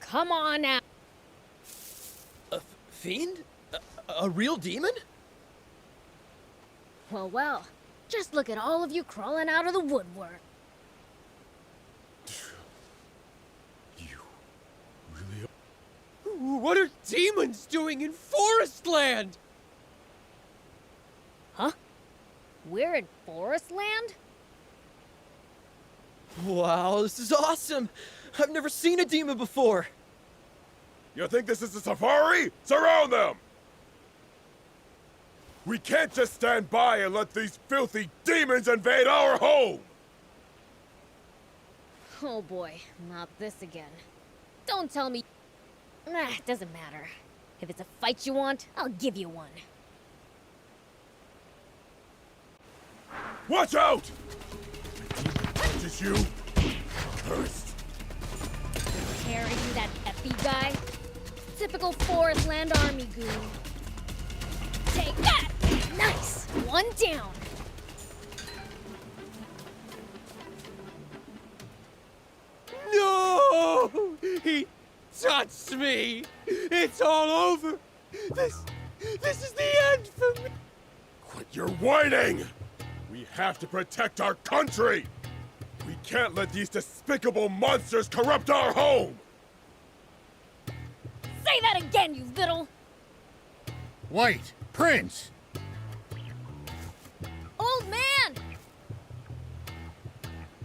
Come on now. A fiend? A real demon? Well, just look at all of you crawling out of the woodwork. You really are? What are demons doing in Forestland? Huh? We're in Forestland? Wow, this is awesome! I've never seen a demon before! You think this is a safari? Surround them! We can't just stand by and let these filthy demons invade our home! Oh boy, not this again. Don't tell me... Nah, it doesn't matter. If it's a fight you want, I'll give you one. Watch out! Punches you first. Carrying that Effie guy? Typical Forestland army goon. Take that! Nice! One down. No! He touched me! It's all over! This is the end for me! Quit your whining! We have to protect our country! We can't let these despicable monsters corrupt our home! Say that again, you little... Wait, Prince! Old man!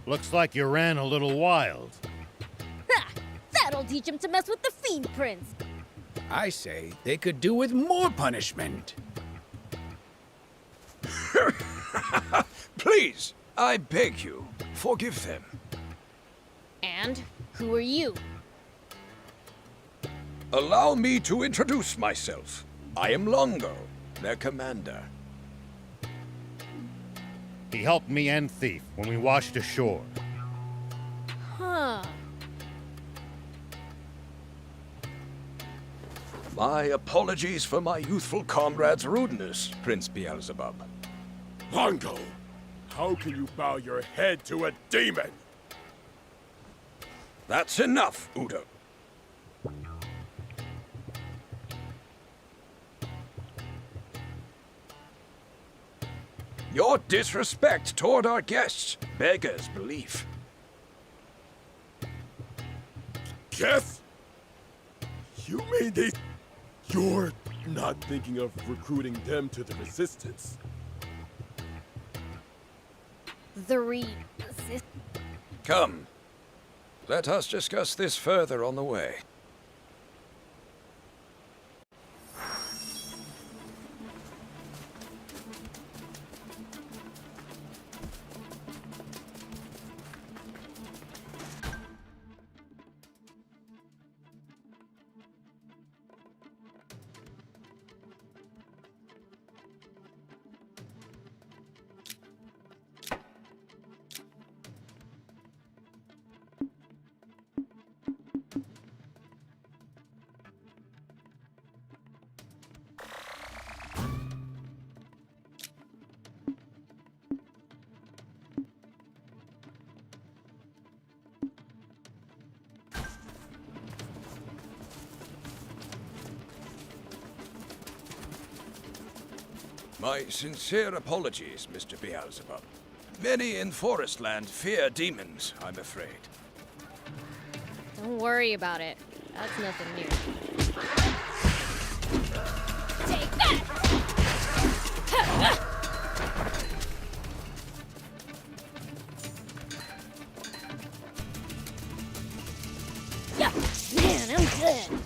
Looks like you ran a little wild. Ha! That'll teach him to mess with the Fiend Prince. I say they could do with more punishment. Please, I beg you, forgive them. And who are you? Allow me to introduce myself. I am Longo, their commander. He helped me end Thief when we washed ashore. Huh. My apologies for my youthful comrade's rudeness, Prince Beelzebub. Longo, how can you bow your head to a demon? That's enough, Udo. Your disrespect toward our guests beggars belief. Guess? You mean they... You're not thinking of recruiting them to the Resistance? Come. Let us discuss this further on the way. My sincere apologies, Mr. Beelzebub. Many in Forestland fear demons, I'm afraid. Don't worry about it. That's nothing new. Take that! Yeah, man, I'm good.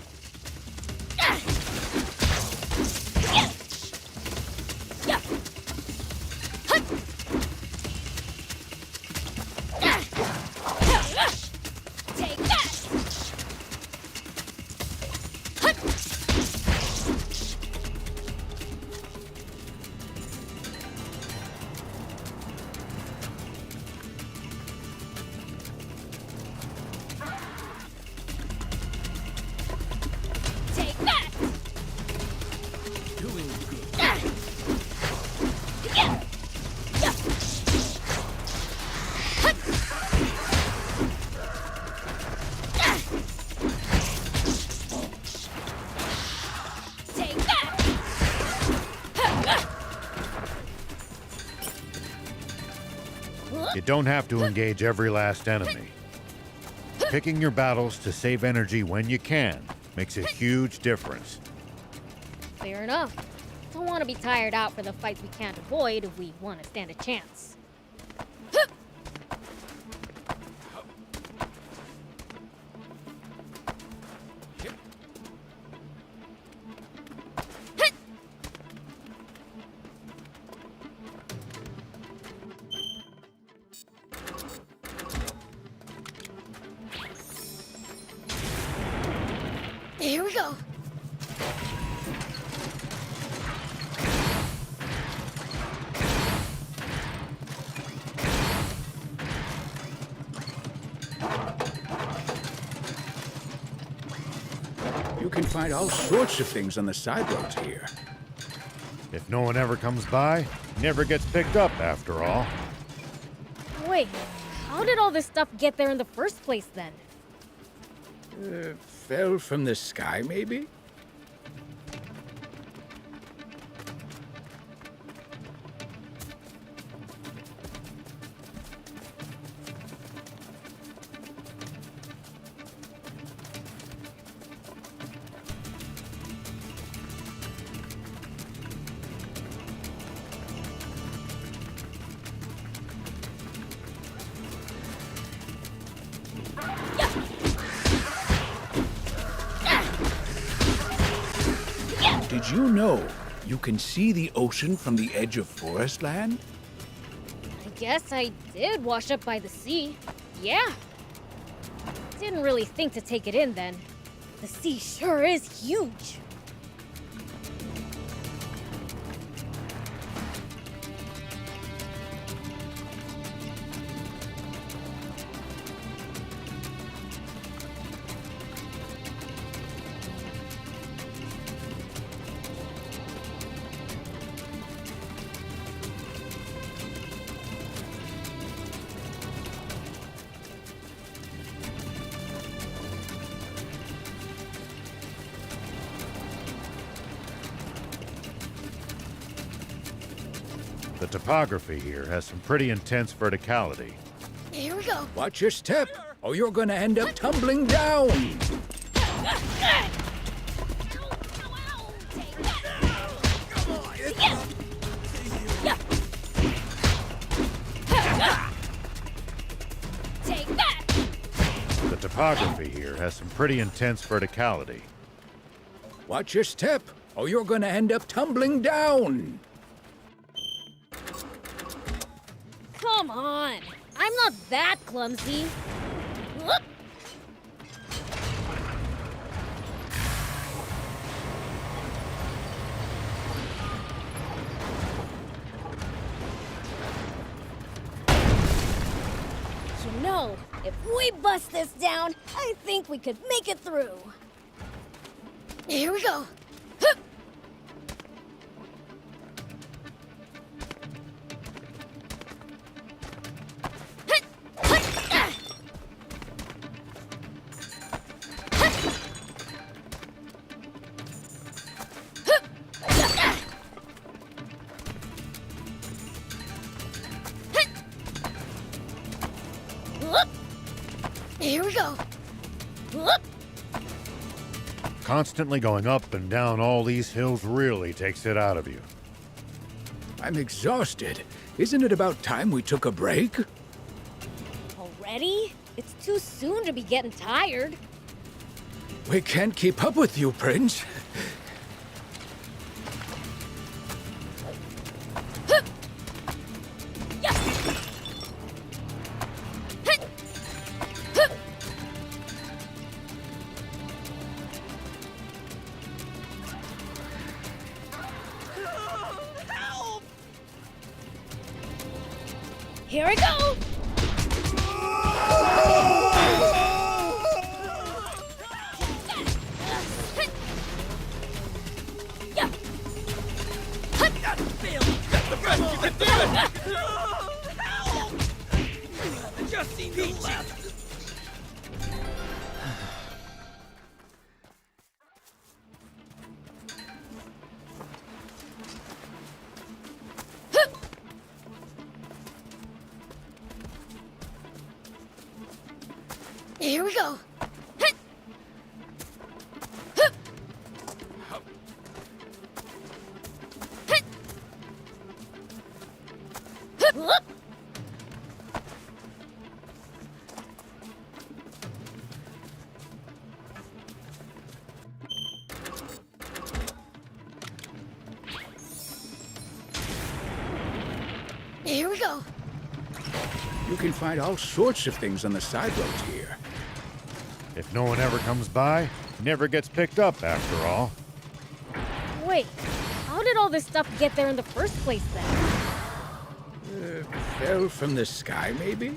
You don't have to engage every last enemy. Picking your battles to save energy when you can makes a huge difference. Fair enough. Don't want to be tired out for the fights we can't avoid if we want to stand a chance. Here we go. You can find all sorts of things on the side roads here. If no one ever comes by, it never gets picked up after all. Wait, how did all this stuff get there in the first place then? Fell from the sky, maybe? Did you know you can see the ocean from the edge of Forestland? I guess I did wash up by the sea. Yeah. Didn't really think to take it in then. The sea sure is huge. The topography here has some pretty intense verticality. Here we go. Watch your step, or you're gonna end up tumbling down! topography here has some pretty intense verticality. Watch your step, or you're gonna end up tumbling down. Come on! I'm not that clumsy. Whoop. You know, if we bust this down, I think we could make it through. Here we go. Hup. Hut, hut, ah. Hut. Hup, ah. Hut. Whoop. Here we go. Whoop. Constantly going up and down all these hills really takes it out of you. I'm exhausted. Isn't it about time we took a break? Already? It's too soon to be getting tired. We can't keep up with you, Prince. Hup. Yeah. Hut. Hup. Help! Here I go! Yeah. Hut. The best you can do it! Help! Just see me left. Hup. Here we go. Hut. Hup. Hut. Hup. Whoop. Here we go. You can find all sorts of things on the side roads here. If no one ever comes by, never gets picked up after all. Wait, how did all this stuff get there in the first place then? Fell from the sky, maybe?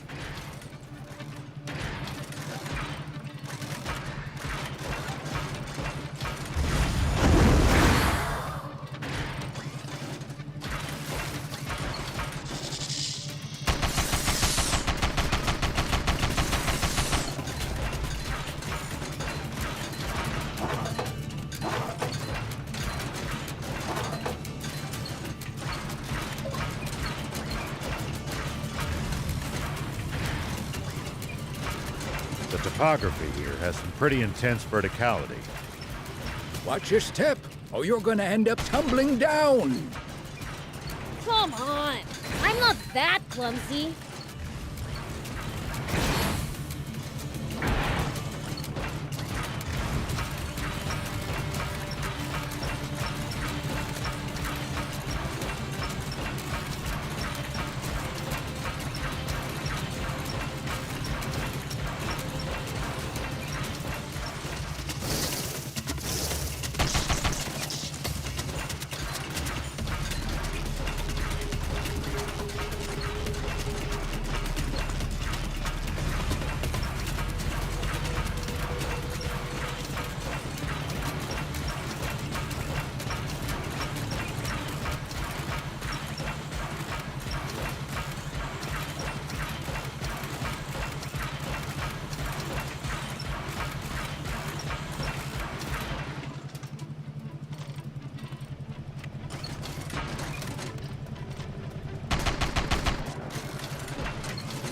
The topography here has some pretty intense verticality. Watch your step, or you're gonna end up tumbling down. Come on! I'm not that clumsy.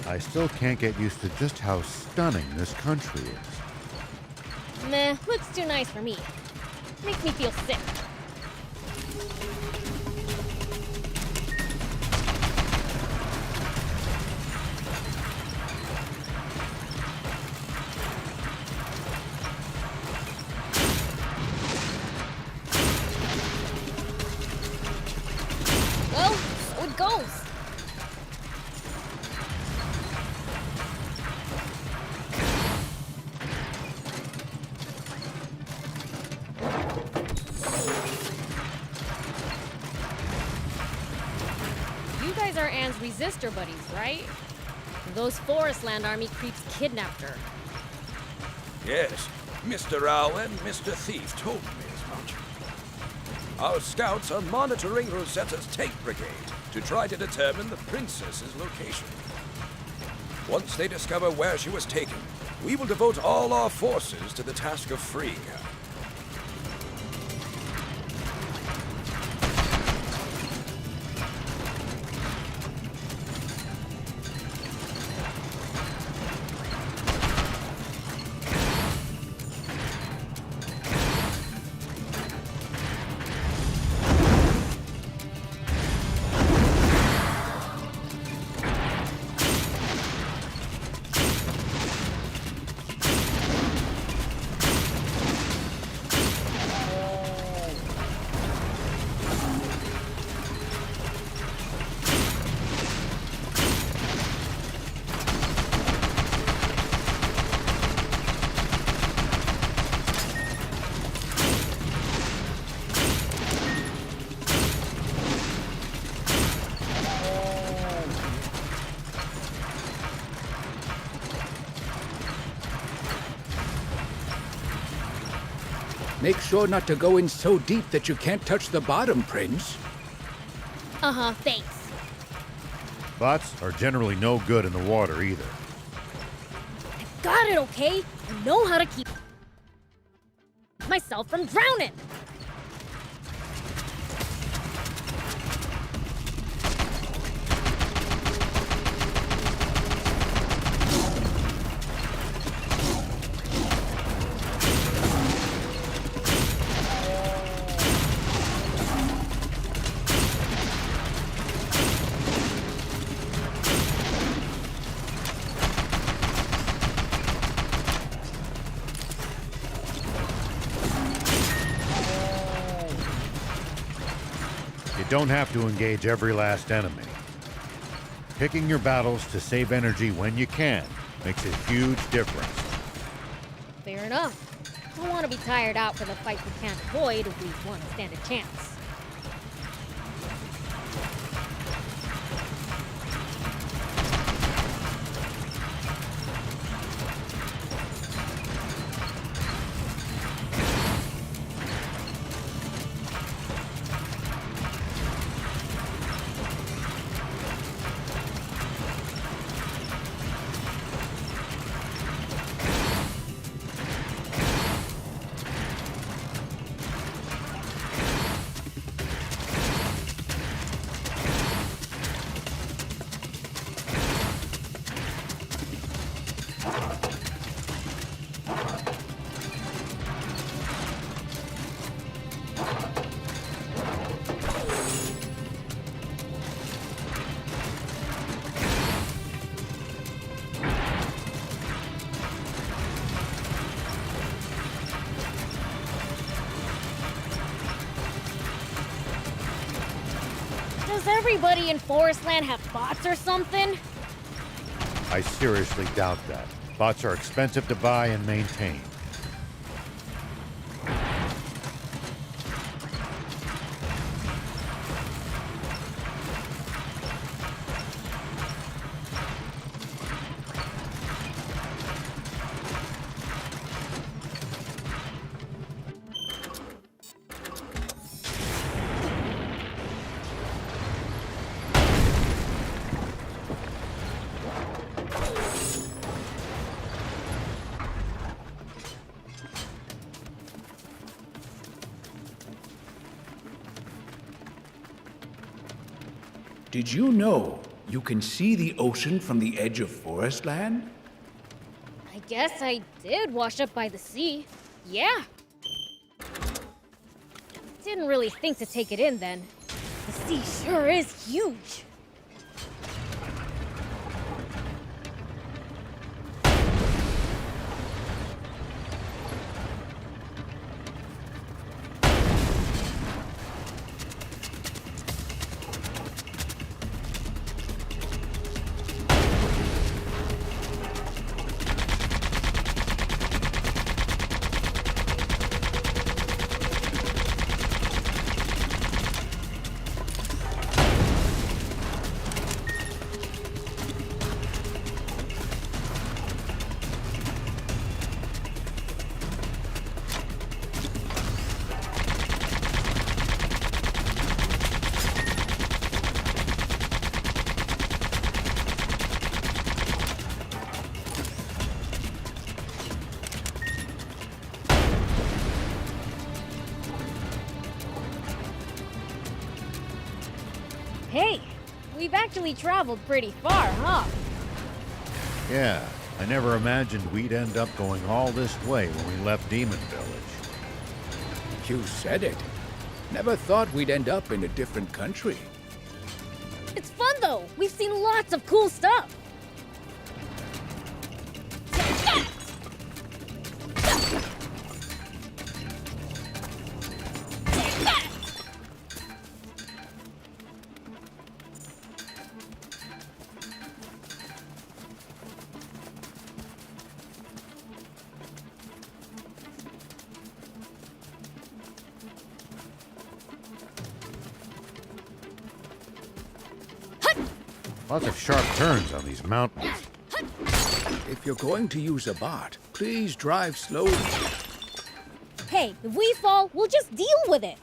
I still can't get used to just how stunning this country is. Meh, looks too nice for me. Makes me feel sick. goes. You guys are Anne's resistor buddies, right? Those Forestland Army creeps kidnapped her. Yes, Mr. Owl and Mr. Thief told me as much. Our scouts are monitoring Rosetta's Tape Brigade to try to determine the princess's location. Once they discover where she was taken, we will devote all our forces to the task of freeing her. Make sure not to go in so deep that you can't touch the bottom, Prince. Uh-huh, thanks. Bots are generally no good in the water either. Got it, okay? I know how to keep myself from drowning. You don't have to engage every last enemy. Picking your battles to save energy when you can makes a huge difference. Fair enough. Don't want to be tired out for the fight we can't avoid if we want to stand a chance. Does everybody in Forestland have bots or something? I seriously doubt that. Bots are expensive to buy and maintain. Did you know you can see the ocean from the edge of Forestland? I guess I did wash up by the sea. Yeah. Didn't really think to take it in then. The sea sure is huge. Hey, we've actually traveled pretty far, huh? Yeah, I never imagined we'd end up going all this way when we left Demon Village. You said it. Never thought we'd end up in a different country. It's fun though. We've seen lots of cool stuff. Take that! Take that! Lots of sharp turns on these mountains. If you're going to use a bot, please drive slowly. Hey, if we fall, we'll just deal with it.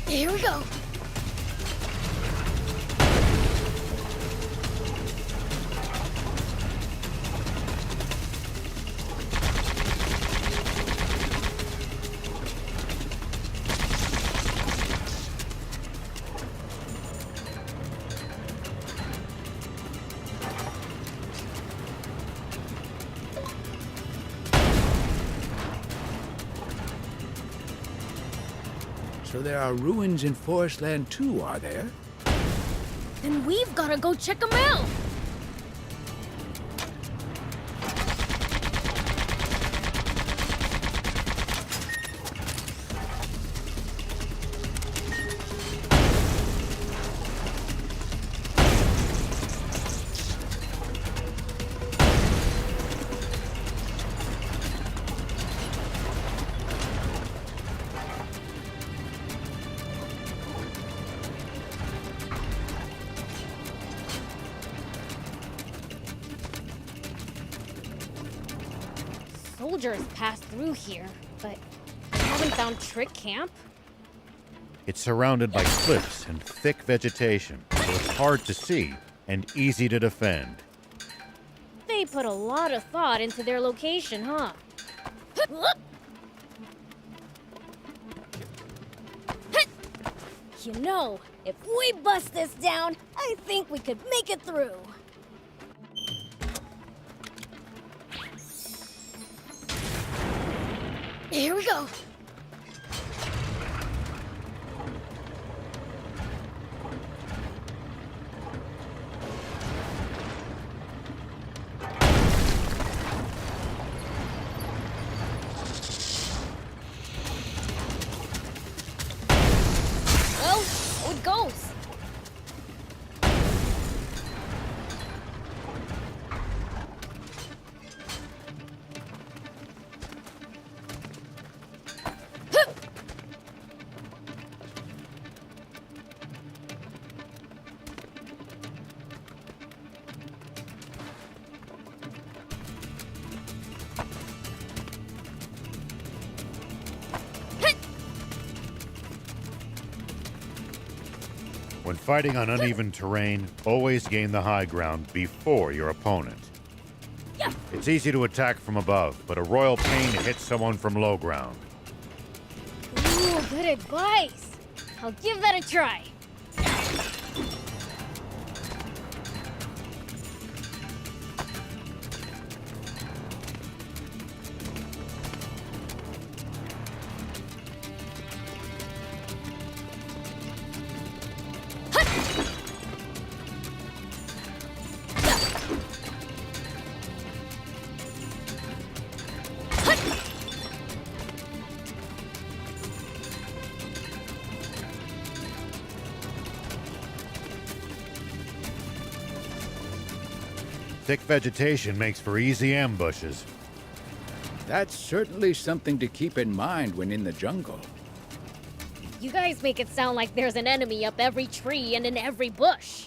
Here we go. So there are ruins in Forestland too, are there? Then we've gotta go check them out. Soldiers passed through here, but I haven't found Trick Camp. It's surrounded by cliffs and thick vegetation, so it's hard to see and easy to defend. They put a lot of thought into their location, huh? You know, if we bust this down, I think we could make it through. Here we go. Well, so it goes. When fighting on uneven terrain, always gain the high ground before your opponent. Yeah. It's easy to attack from above, but a royal pain to hit someone from low ground. Ooh, good advice. I'll give that a try. Thick vegetation makes for easy ambushes. That's certainly something to keep in mind when in the jungle. You guys make it sound like there's an enemy up every tree and in every bush.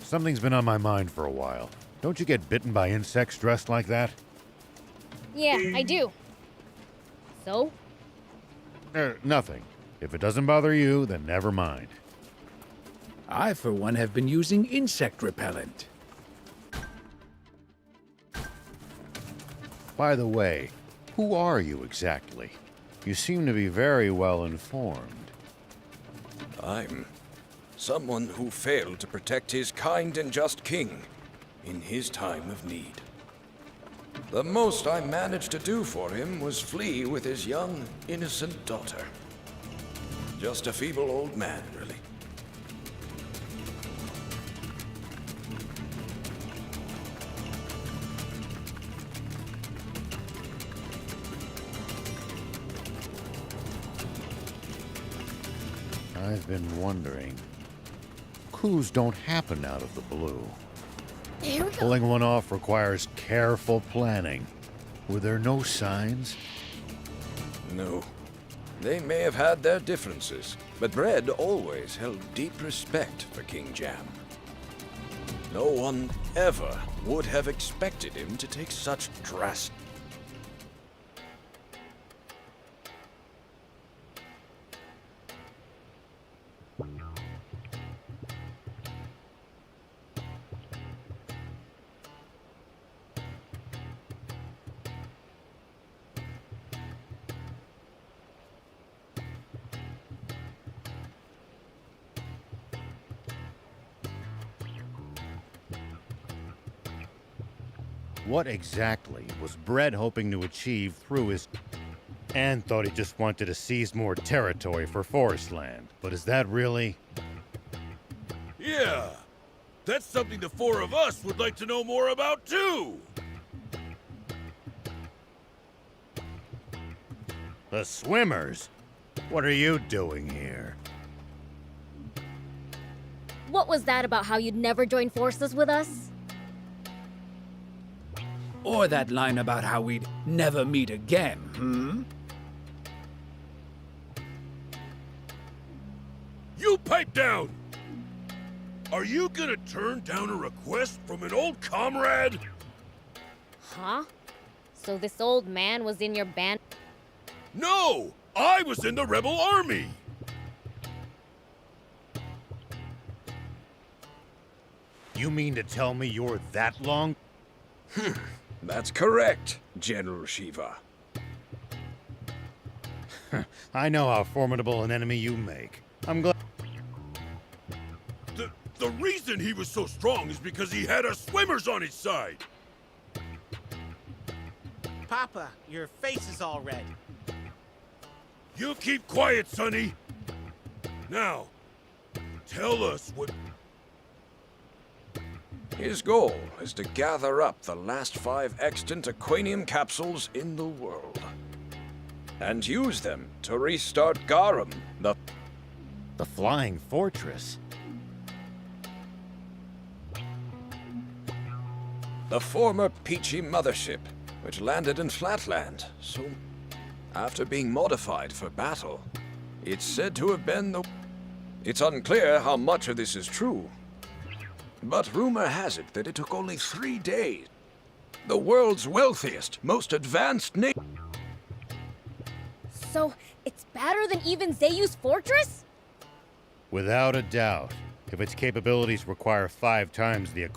Something's been on my mind for a while. Don't you get bitten by insects dressed like that? Yeah, I do. So? Nothing. If it doesn't bother you, then never mind. I, for one, have been using insect repellent. By the way, who are you exactly? You seem to be very well informed. I'm someone who failed to protect his kind and just king in his time of need. The most I managed to do for him was flee with his young, innocent daughter. Just a feeble old man, really. I've been wondering. Coups don't happen out of the blue. There we go. Pulling one off requires careful planning. Were there no signs? No. They may have had their differences, but Bread always held deep respect for King Jam. No one ever would have expected him to take such drastic. What exactly was Bread hoping to achieve through his... And thought he just wanted to seize more territory for forest land. But is that really... Yeah, that's something the four of us would like to know more about too. The swimmers? What are you doing here? What was that about how you'd never join forces with us? Or that line about how we'd never meet again, You pipe down! Are you gonna turn down a request from an old comrade? Huh? So this old man was in your band? No! I was in the rebel army! You mean to tell me you're that long? That's correct, General Shiva. I know how formidable an enemy you make. I'm glad... The reason he was so strong is because he had us swimmers on his side! Papa, your face is all red. You keep quiet, Sonny! Now, tell us what... His goal is to gather up the last 5 extant aquanium capsules in the world. And use them to restart Garum, the Flying Fortress? former Peachy mothership, which landed in Flatland. So, after being modified for battle, it's said to have been the... It's unclear how much of this is true. But rumor has it that it took only 3 days. The world's wealthiest, most advanced nation. So, it's better than even Zeyu's fortress? Without a doubt. If its capabilities require 5 times the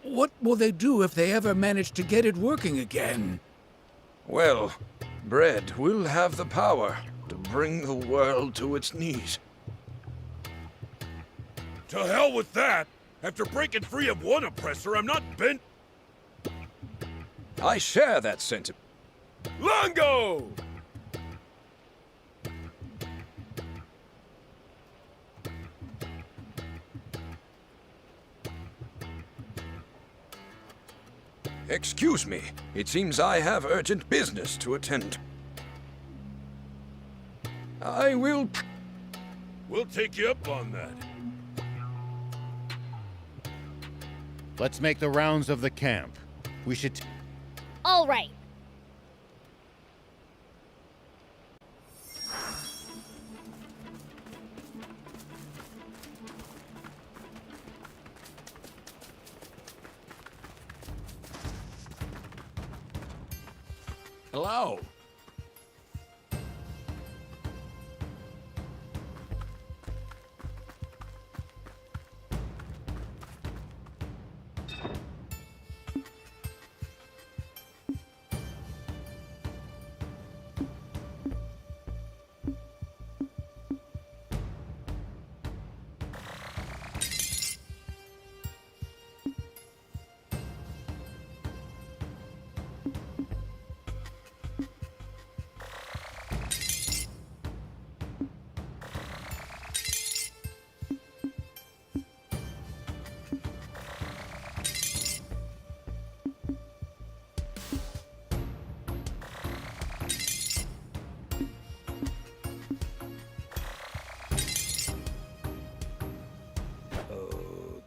What will they do if they ever manage to get it working again? Well, Bread will have the power to bring the world to its knees. To hell with that! After breaking free of one oppressor, I'm not bent. I share that sentiment. Longo! Excuse me. It seems I have urgent business to attend. I will... We'll take you up on that. Let's make the rounds of the camp. We should... All right. Hello.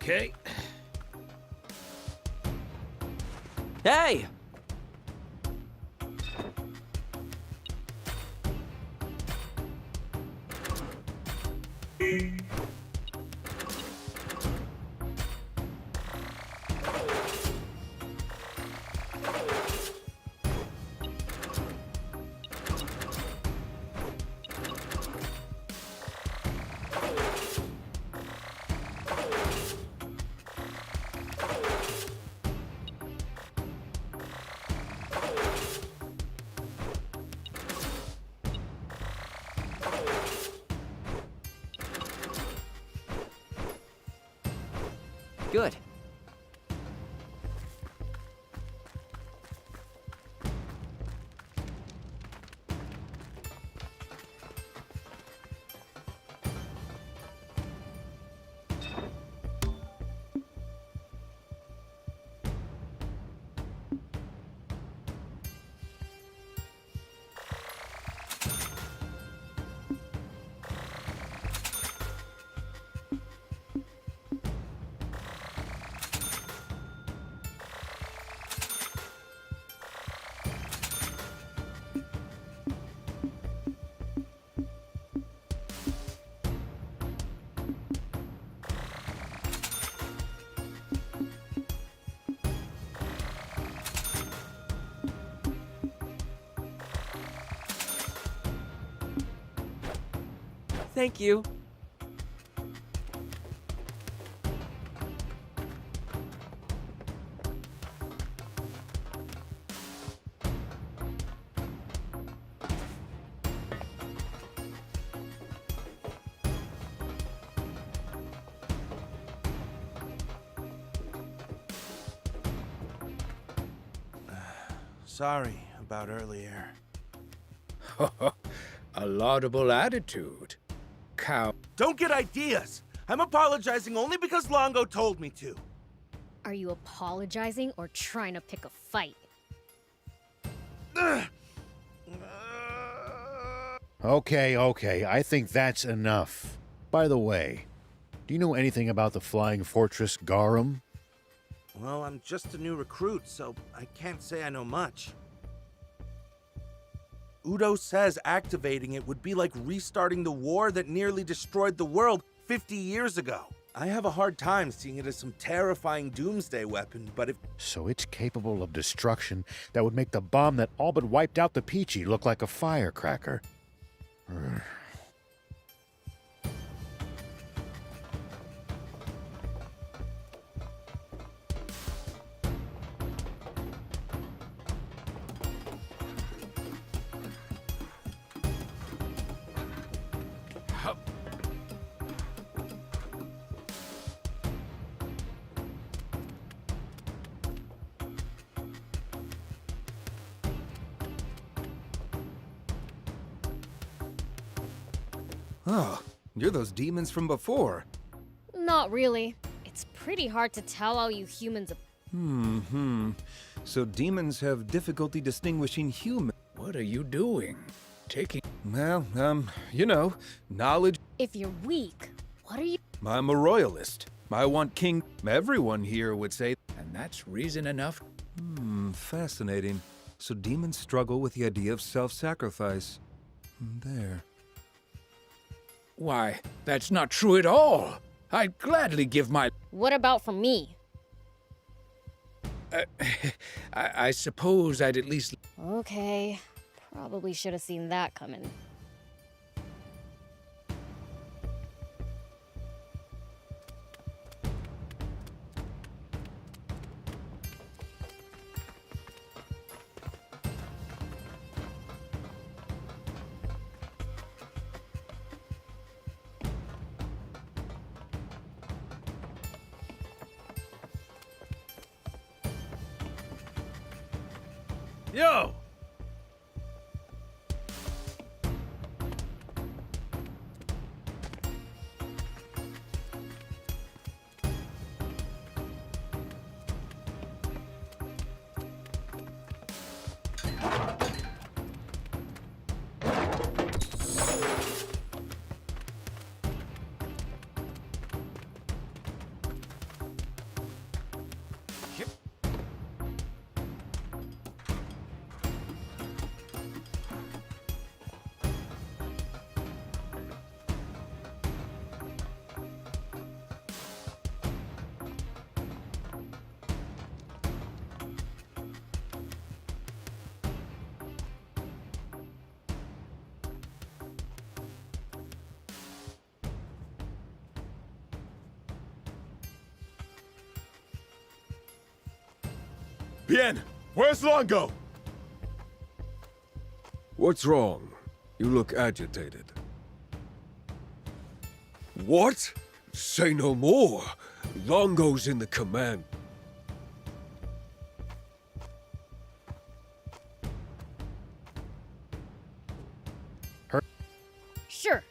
Okay. Hey! Good. Thank you. Sorry about earlier. A laudable attitude. Cow. Don't get ideas! I'm apologizing only because Longo told me to. Are you apologizing or trying to pick a fight? Okay, I think that's enough. By the way, do you know anything about the flying fortress Garum? Well, I'm just a new recruit, so I can't say I know much. Udo says activating it would be like restarting the war that nearly destroyed the world 50 years ago. I have a hard time seeing it as some terrifying doomsday weapon, but if... So it's capable of destruction that would make the bomb that all but wiped out the Peachy look like a firecracker. Oh, you're those demons from before. Not really. It's pretty hard to tell how you humans. So demons have difficulty distinguishing human. What are you doing? Taking... Well, you know, knowledge. If you're weak, what are you? I'm a royalist. I want king. Everyone here would say. And that's reason enough? Fascinating. So demons struggle with the idea of self-sacrifice. There. Why, that's not true at all. I'd gladly give my... What about for me? I suppose I'd at least... Okay. Probably should have seen that coming. Yo! Bien, where's Longo? What's wrong? You look agitated. What? Say no more. Longo's in the command. Sure.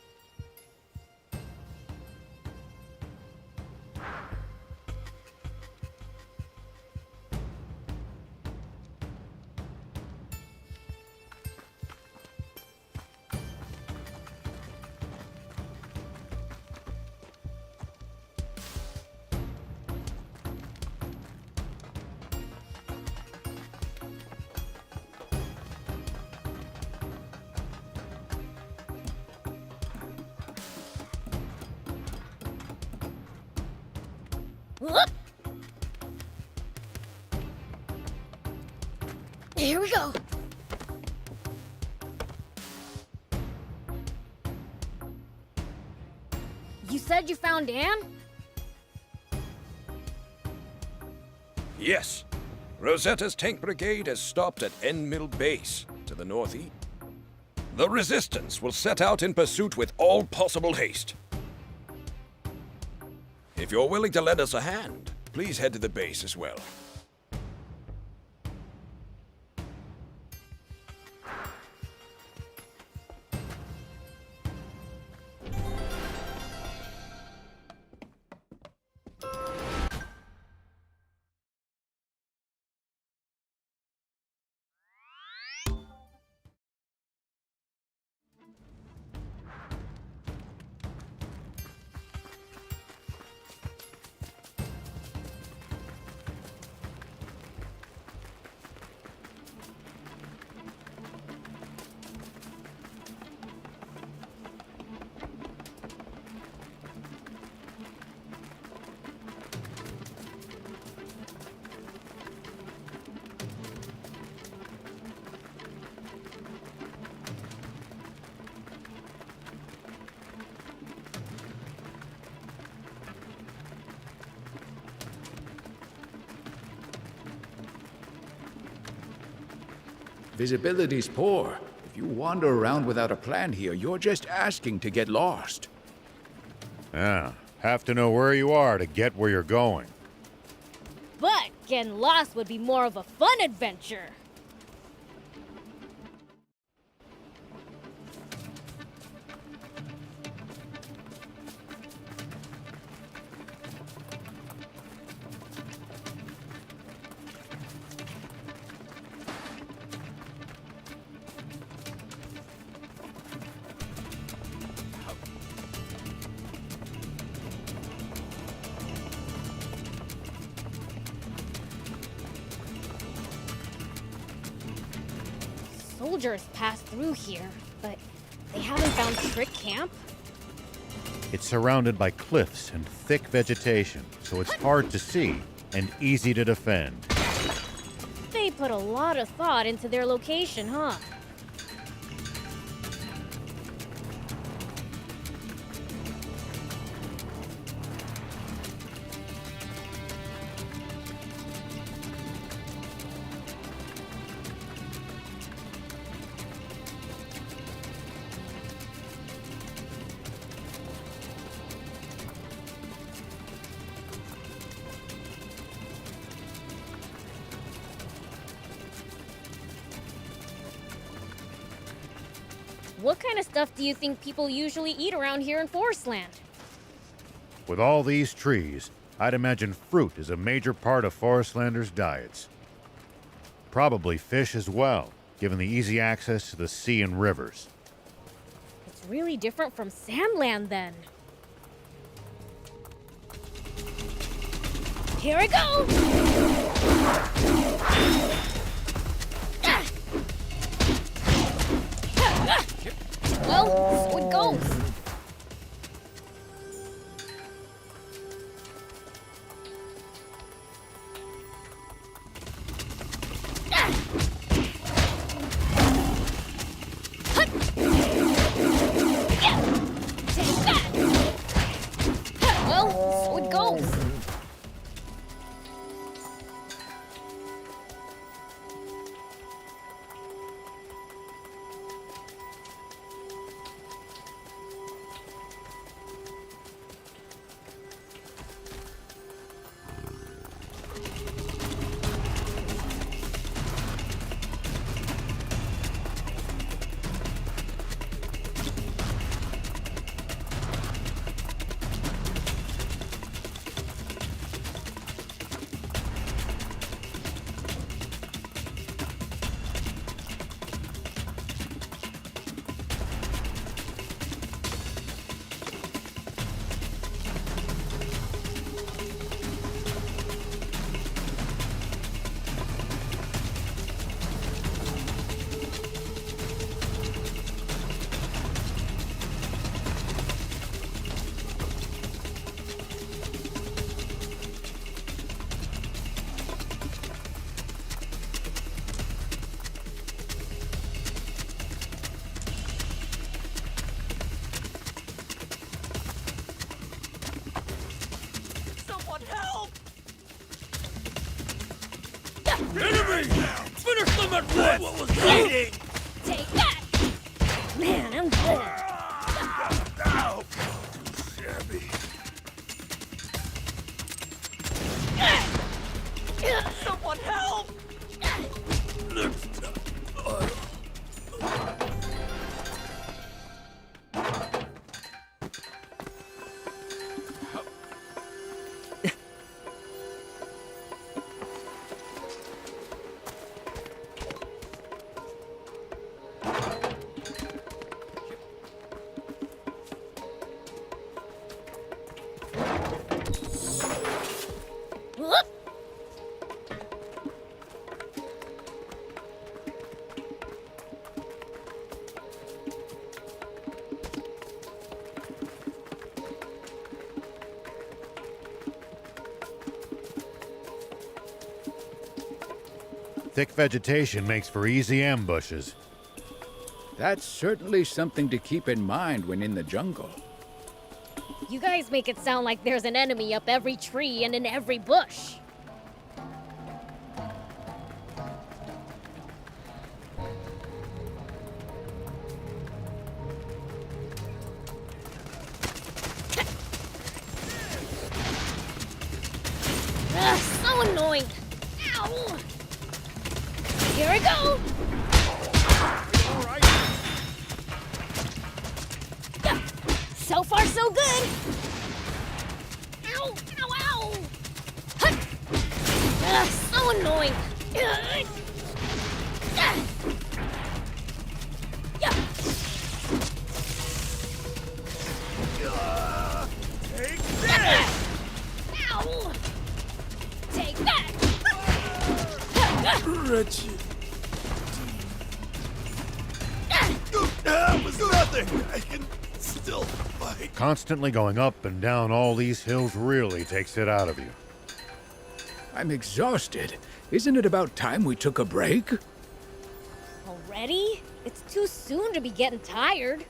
Whoop. Here we go. You said you found Anne? Yes. Rosetta's tank brigade has stopped at End Mill Base, to the northeast. The Resistance will set out in pursuit with all possible haste. If you're willing to lend us a hand, please head to the base as well. Visibility's poor. If you wander around without a plan here, you're just asking to get lost. Yeah, have to know where you are to get where you're going. But getting lost would be more of a fun adventure. soldiers passed through here, but they haven't found Trick Camp? It's surrounded by cliffs and thick vegetation, so it's hard to see and easy to defend. They put a lot of thought into their location, huh? What kind of stuff do you think people usually eat around here in Forestland? With all these trees, I'd imagine fruit is a major part of Forestlanders' diets. Probably fish as well, given the easy access to the sea and rivers. It's really different from Sandland, then. Here I go! Well, so it goes. Take that! Well, so it goes. Enemy! Finish them at once! What was bleeding? Take that! Man, I'm good. Ow! Too shabby. Someone help! Whoop! Thick vegetation makes for easy ambushes. That's certainly something to keep in mind when in the jungle. You guys make it sound like there's an enemy up every tree and in every bush. Ugh, so annoying. Ow! Here I go! So far, so good! Ow! Ow! Ow! Hut! Ugh, so annoying! Ugh. Ah. Yeah. Take Ah. Ow! Take that! Wretched. was nothing. I can still fight. Constantly going up and down all these hills really takes it out of you. I'm exhausted. Isn't it about time we took a break? Already? It's too soon to be getting tired.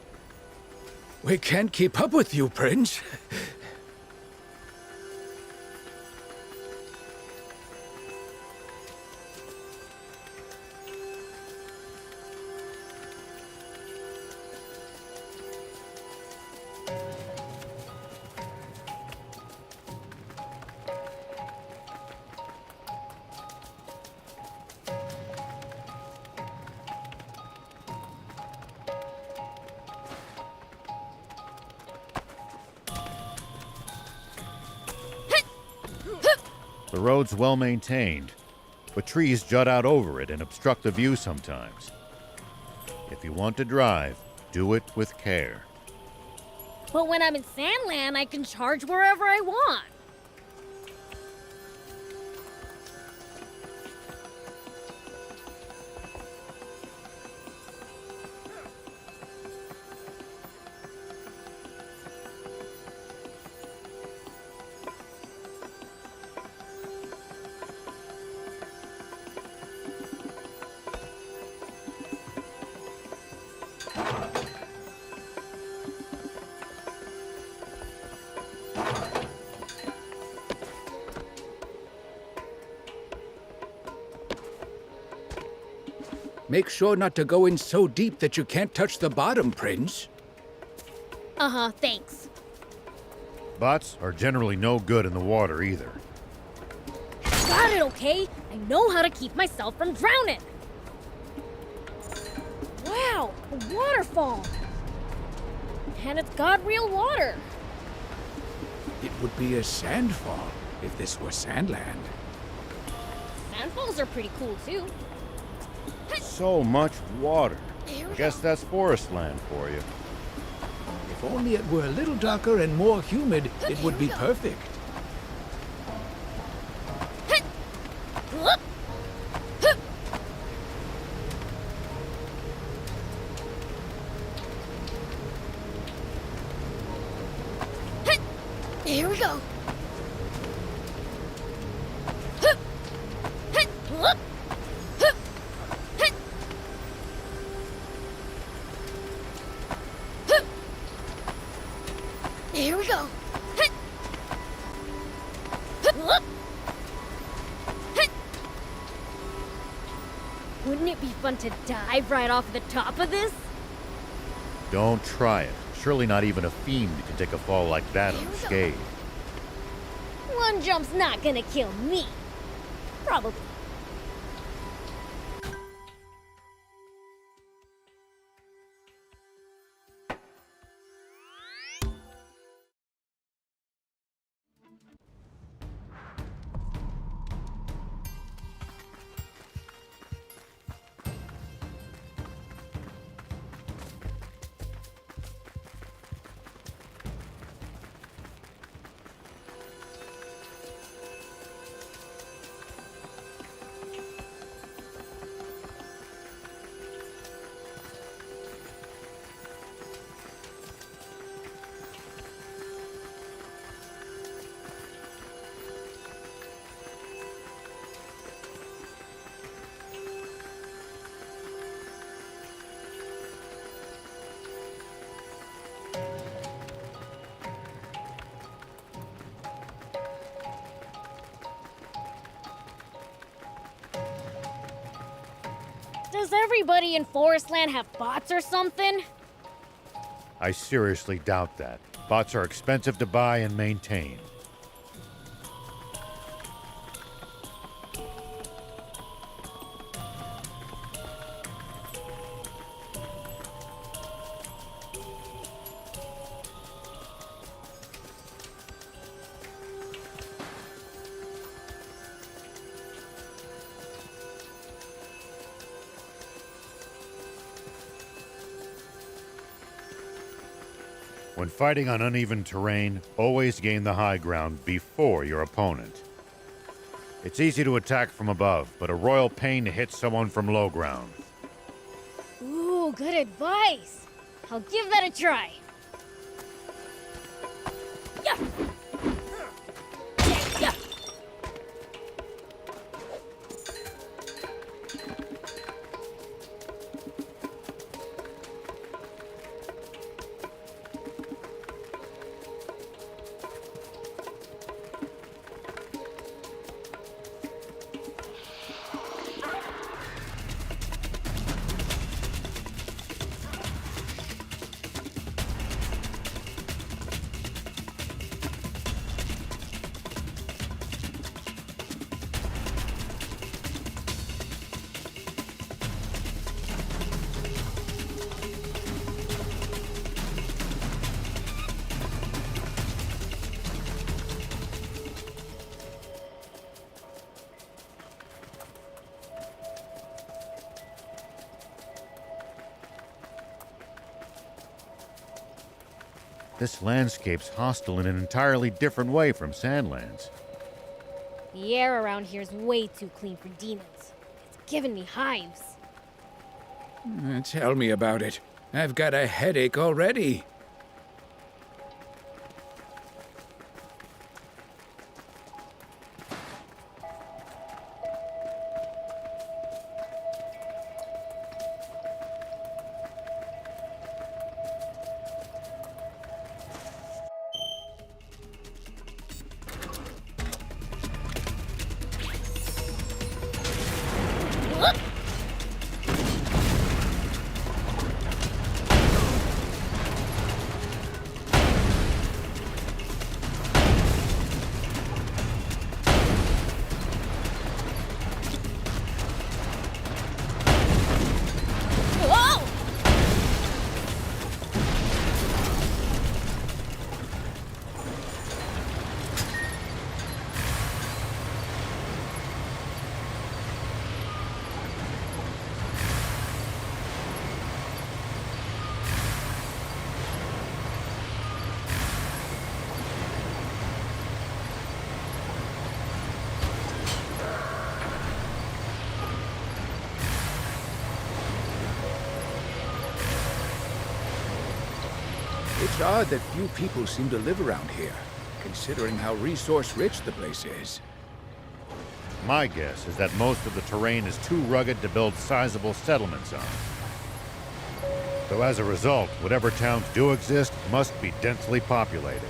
We can't keep up with you, Prince. The road's well maintained, but trees jut out over it and obstruct the view sometimes. If you want to drive, do it with care. But when I'm in Sandland, I can charge wherever I want. Make sure not to go in so deep that you can't touch the bottom, Prince. Uh-huh, thanks. Bots are generally no good in the water either. Got it, okay? I know how to keep myself from drowning. Wow, a waterfall. And it's got real water. It would be a sandfall if this were Sandland. Sandfalls are pretty cool, too. So much water. There we Guess go. that's forest land for you. If only it were a little darker and more humid, it would be perfect. Here we go. Here we go. Wouldn't it be fun to dive right off the top of this? Don't try it. Surely not even a fiend can take a fall like that Here we go. unscathed. One jump's not gonna kill me. Probably. Does everybody in Forestland have bots or something? I seriously doubt that. Bots are expensive to buy and maintain. When fighting on uneven terrain, always gain the high ground before your opponent. It's easy to attack from above, but a royal pain to hit someone from low ground. Ooh, good advice. I'll give that a try. Yeah. Yeah. This landscape's hostile in an entirely different way from Sandlands. The air around here is way too clean for demons. It's giving me hives. Tell me about it. I've got a headache already. Whoa! It's odd that few people seem to live around here, considering how resource-rich the place is. My guess is that most of the terrain is too rugged to build sizable settlements on. So as a result, whatever towns do exist must be densely populated.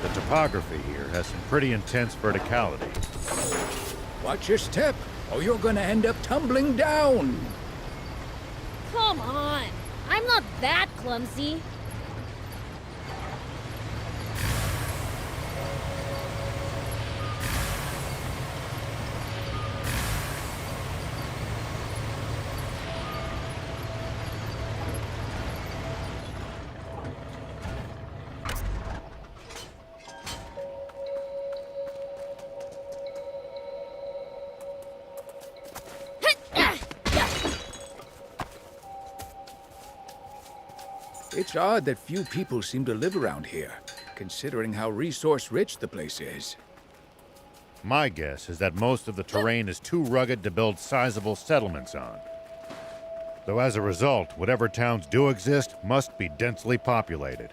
The topography here has some pretty intense verticality. Watch your step, or you're gonna end up tumbling down. Come on! I'm not that clumsy. It's odd that few people seem to live around here, considering how resource-rich the place is. My guess is that most of the terrain is too rugged to build sizable settlements on. So as a result, whatever towns do exist must be densely populated.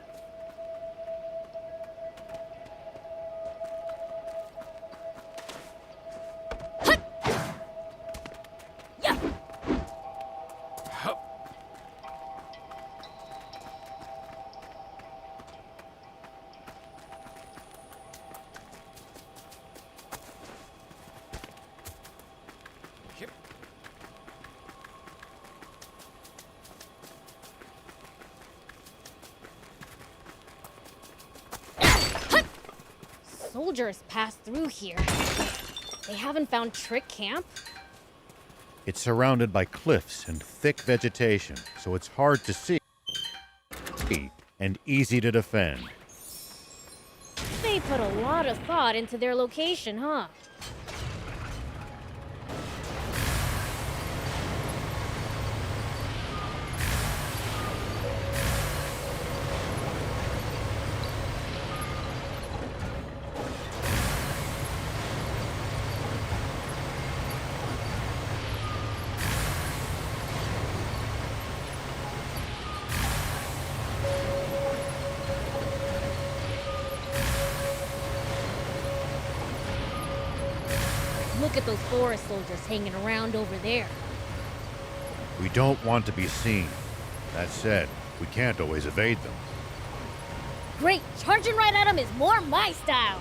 Soldiers pass through here. They haven't found Trick Camp? It's surrounded by cliffs and thick vegetation, so it's hard to see and easy to defend. put a lot of thought into their location, huh? Look at those forest soldiers hanging around over there. We don't want to be seen. That said, we can't always evade them. Great, charging right at them is more my style.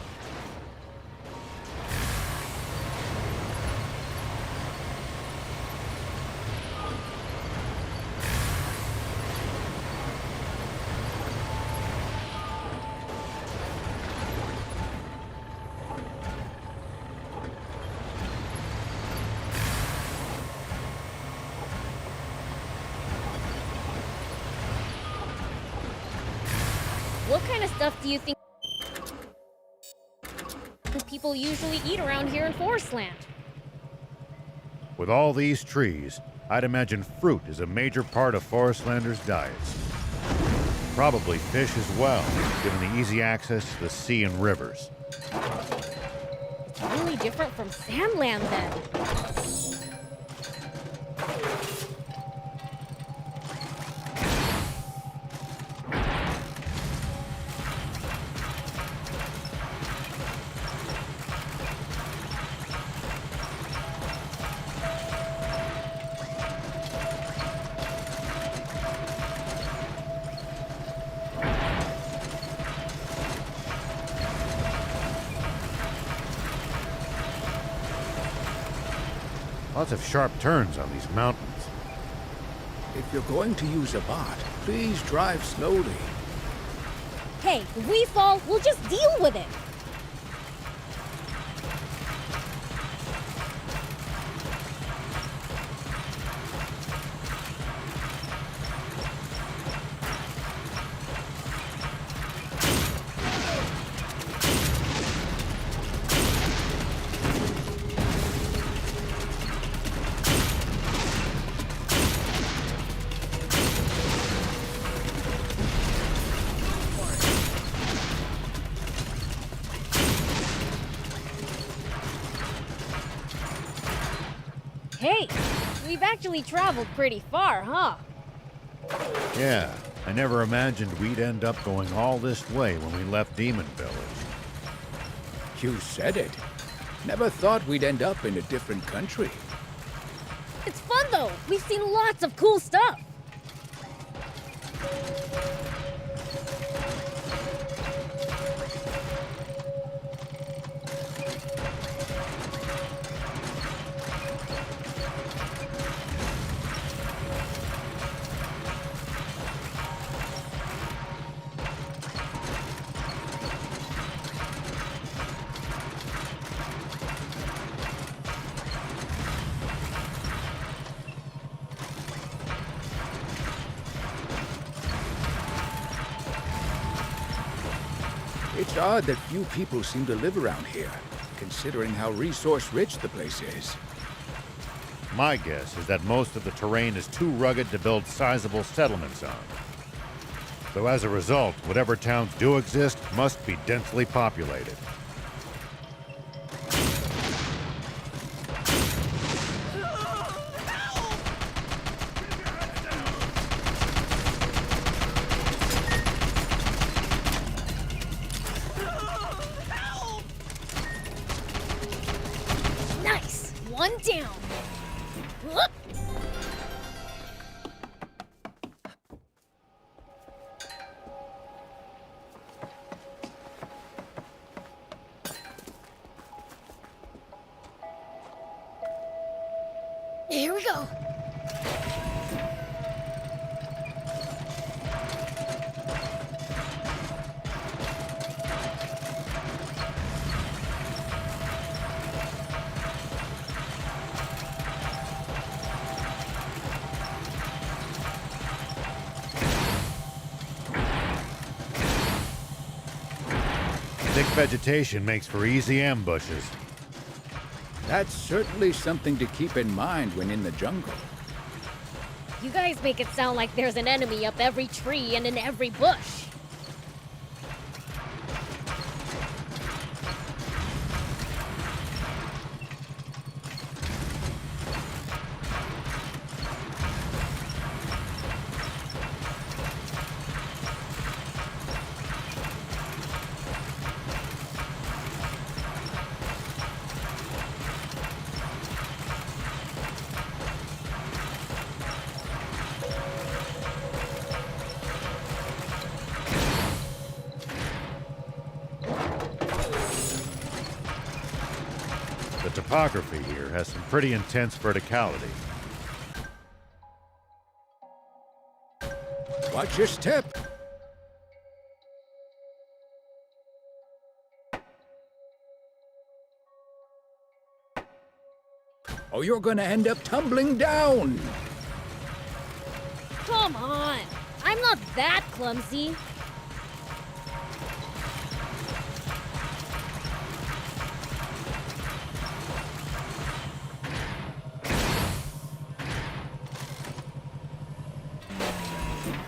What kind of stuff do you think people usually eat around here in Forestland? With all these trees, I'd imagine fruit is a major part of Forestlanders' diets. Probably fish as well, given the easy access to the sea and rivers. It's really different from Sandland then. Lots of sharp turns on these mountains. If you're going to use a bot, please drive slowly. Hey, if we fall, we'll just deal with it. Hey, we've actually traveled pretty far, huh? Yeah, I never imagined we'd end up going all this way when we left Demon Village. You said it. Never thought we'd end up in a different country. It's fun though. We've seen lots of cool stuff. It's odd that few people seem to live around here, considering how resource-rich the place is. My guess is that most of the terrain is too rugged to build sizable settlements on. So as a result, whatever towns do exist must be densely populated. Nice! One down. Whoop. Here we go. Stick vegetation makes for easy ambushes. That's certainly something to keep in mind when in the jungle. You guys make it sound like there's an enemy up every tree and in every bush. The topography here has some pretty intense verticality. Watch your step. Or you're gonna end up tumbling down. Come on! I'm not that clumsy.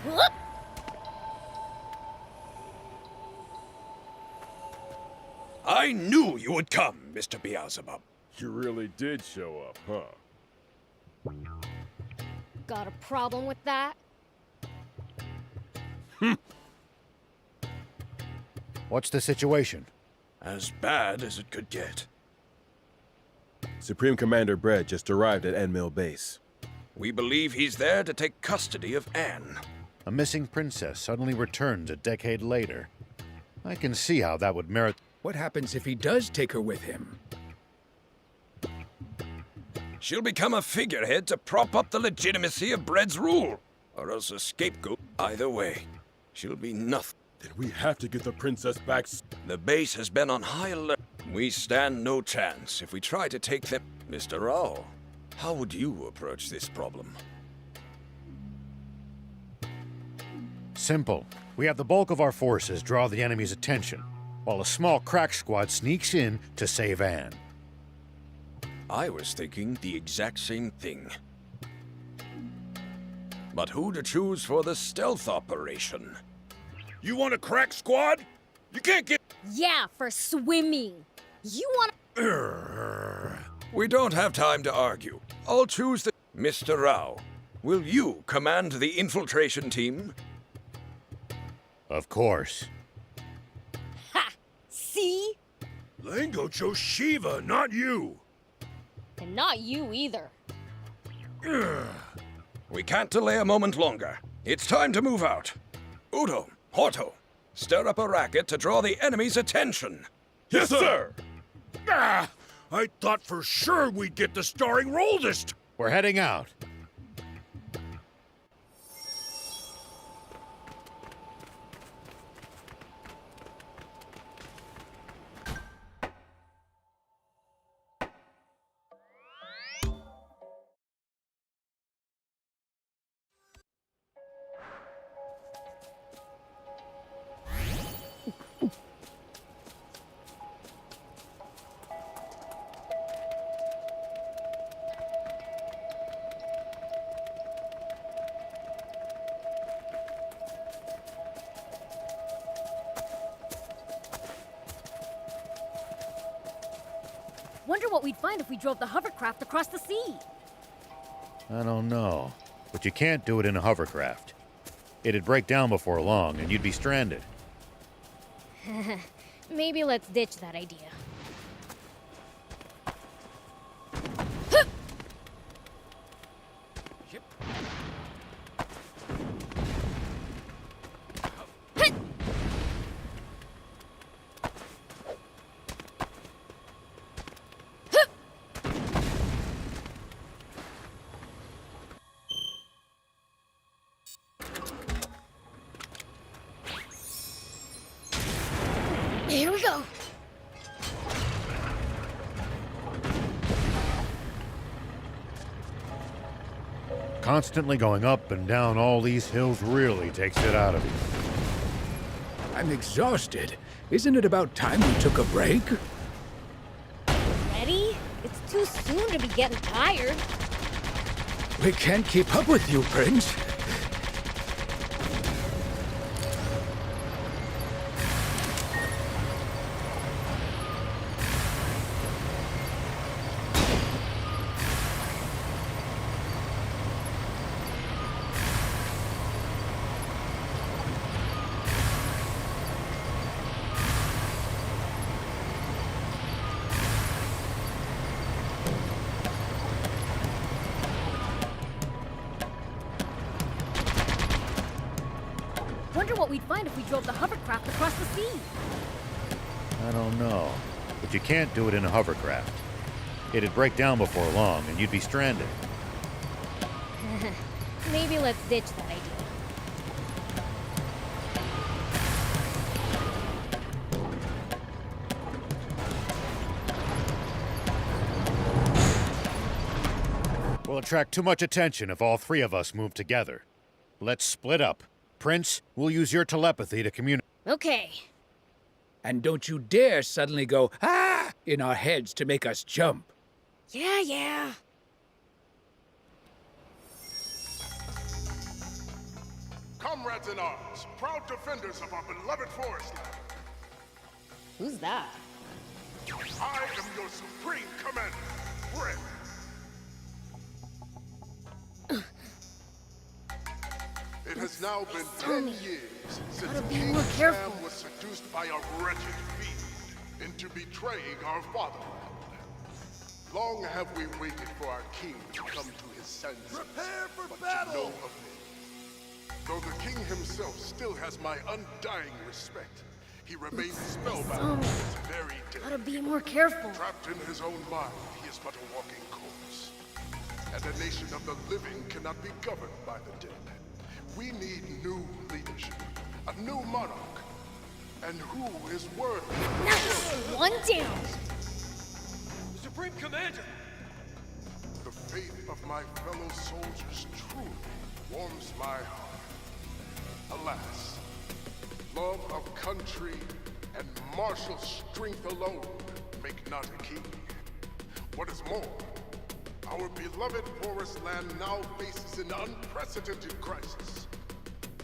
Whoop! I knew you would come, Mr. Beelzebub. You really did show up, huh? Got a problem with that? What's the situation? As bad as it could get. Supreme Commander Brett just arrived at Endmill Base. We believe he's there to take custody of Anne. A missing princess suddenly returns a decade later. I can see how that would merit... What happens if he does take her with him? She'll become a figurehead to prop up the legitimacy of Brett's rule, or else a scapegoat. Either way, she'll be nothing. Then we have to get the princess back. The base has been on high alert. We stand no chance if we try to take them. Mr. Rao, how would you approach this problem? Simple. We have the bulk of our forces draw the enemy's attention, while a small crack squad sneaks in to save Anne. I was thinking the exact same thing. But who to choose for the stealth operation? You want a crack squad? You can't get... Yeah, for swimming. You want... We don't have time to argue. I'll choose the... Mr. Rao, will you command the infiltration team? Of course. Ha! See? Lango chose Shiva, not you. And not you either. We can't delay a moment longer. It's time to move out. Udo, Horto, stir up a racket to draw the enemy's attention. Yes, sir. Ah, I thought for sure we'd get the starring role this time. We're heading out. Wonder what we'd find if we drove the hovercraft across the sea. I don't know. But you can't do it in a hovercraft. It'd break down before long, and you'd be stranded. Maybe let's ditch that idea. Here we go. Constantly going up and down all these hills really takes it out of you. I'm exhausted. Isn't it about time we took a break? Ready? It's too soon to be getting tired. We can't keep up with you, Prince. Wonder what we'd find if we drove the hovercraft across the sea. I don't know. But you can't do it in a hovercraft. It'd break down before long, and you'd be stranded. Maybe let's ditch that idea. We'll attract too much attention if all three of us move together. Let's split up. Prince, we'll use your telepathy to communicate. Okay. And don't you dare suddenly go, ah, in our heads to make us jump. Yeah. Comrades in arms, proud defenders of our beloved forest land. Who's that? I am your supreme commander, Fred. It has now been 10 years since King Sam was seduced by a wretched fiend into betraying our fatherland. Long have we waited for our king to come to his senses. Prepare for battle! To know of me. Though the king himself still has my undying respect, he remains spellbound to his very death. Gotta be more careful. Trapped in his own mind, he is but a walking corpse. And a nation of the living cannot be governed by the dead. We need new leadership, a new monarch, and who is worthy? One down. Supreme Commander! The faith of my fellow soldiers truly warms my heart. Alas, love of country and martial strength alone make not a king. What is more, our beloved forest land now faces an unprecedented crisis.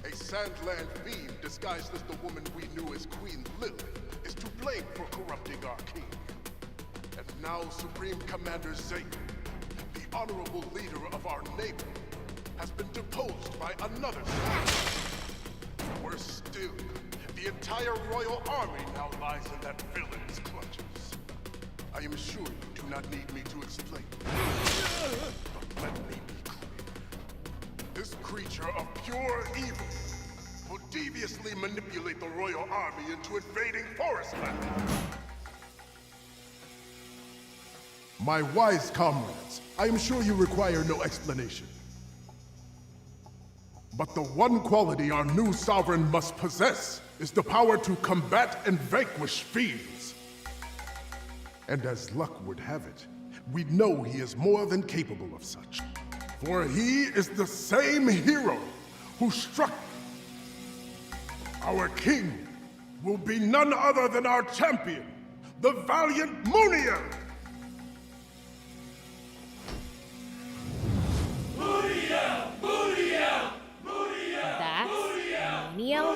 A Sandland fiend disguised as the woman we knew as Queen Lilith is to blame for corrupting our king. And now Supreme Commander Zayt, the honorable leader of our neighbor, has been deposed by another Sandland. Worse still, the entire royal army now lies in that villain's clutches. I am sure you do not need me to explain. But let me be clear. This creature of pure evil will deviously manipulate the royal army into invading Forestland. My wise comrades, I am sure you require no explanation. But the one quality our new sovereign must possess is the power to combat and vanquish fiends. And as luck would have it, we know he is more than capable of such. For he is the same hero who struck. Our king will be none other than our champion, the valiant Munir! That's Munio?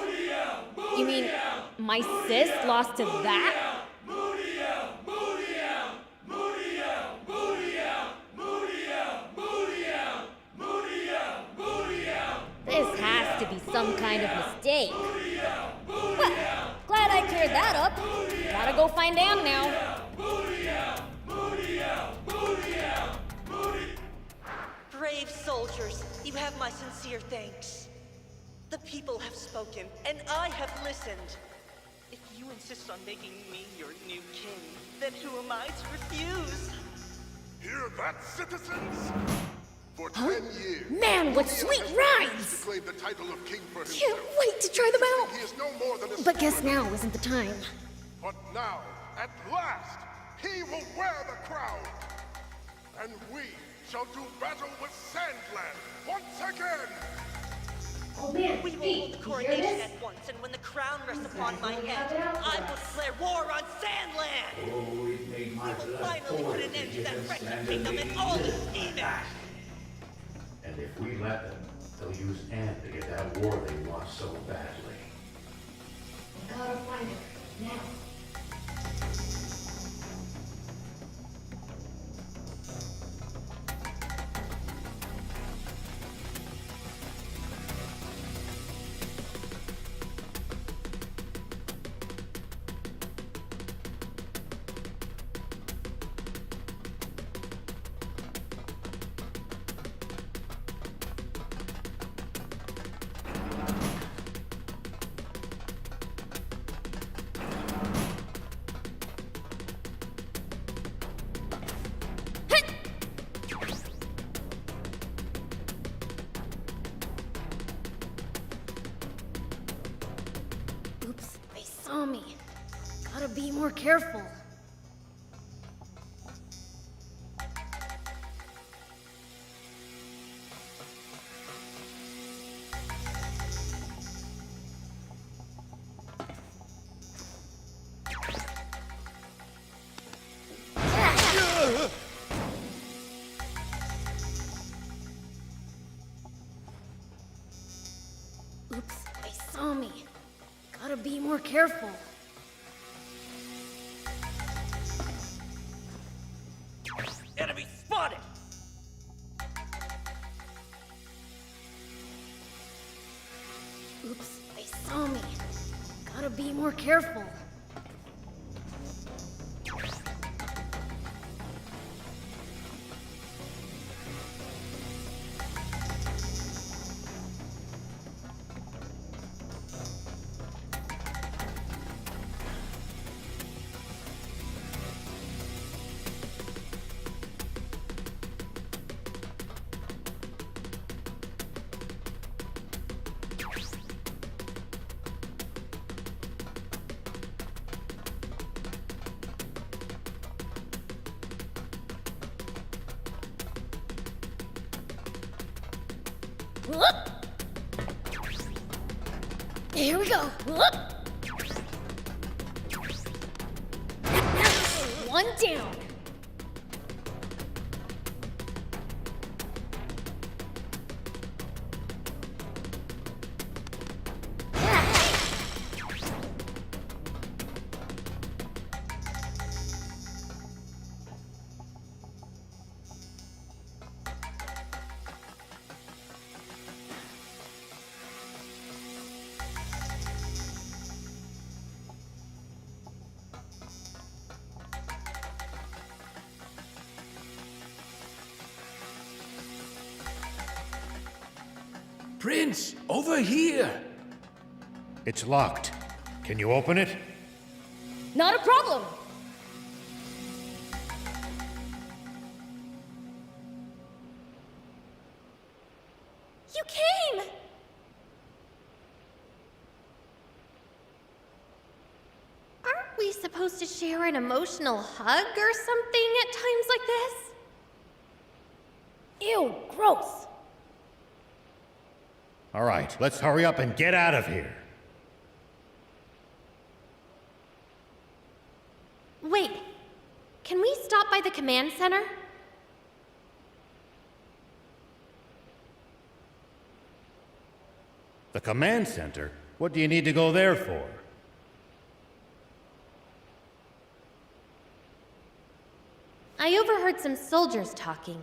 You mean my sis lost to that? This has to be some kind of mistake. Well, glad I cleared that up. Gotta go find Am now. Brave soldiers, you have my sincere thanks. The people have spoken, and I have listened. If you insist on making me your new king, then who am I to refuse? Hear that, citizens? For 10 years, Man, what sweet rhymes! to claim the title of king for himself. Can't wait to try them out. He is no more than a But guess steward. now isn't the time. But now, at last, he will wear the crown. And we shall do battle with Sandland once again. man, We will Pete, hold the you hear coronation this? at once, and when the crown rests upon my really head, have it out for I will us. declare war on Sandland! Oh, it made my We will blood finally boil put an to end to hear that them wretched slander kingdom me. and all its demons! And if we let them, they'll use Anne to get that war they want so badly. We gotta find her, now. Oops, they saw me. Gotta be more careful. Oops, they saw me. Gotta be more careful. Enemy spotted! Oops, they saw me. Gotta be more careful. Whoop! Here we go. Whoop! One down. Prince, over here! It's locked. Can you open it? Not a problem. You came! Aren't we supposed to share an emotional hug or something at times like this? Ew, gross. All right, let's hurry up and get out of here. Wait, can we stop by the command center? The command center? What do you need to go there for? I overheard some soldiers talking.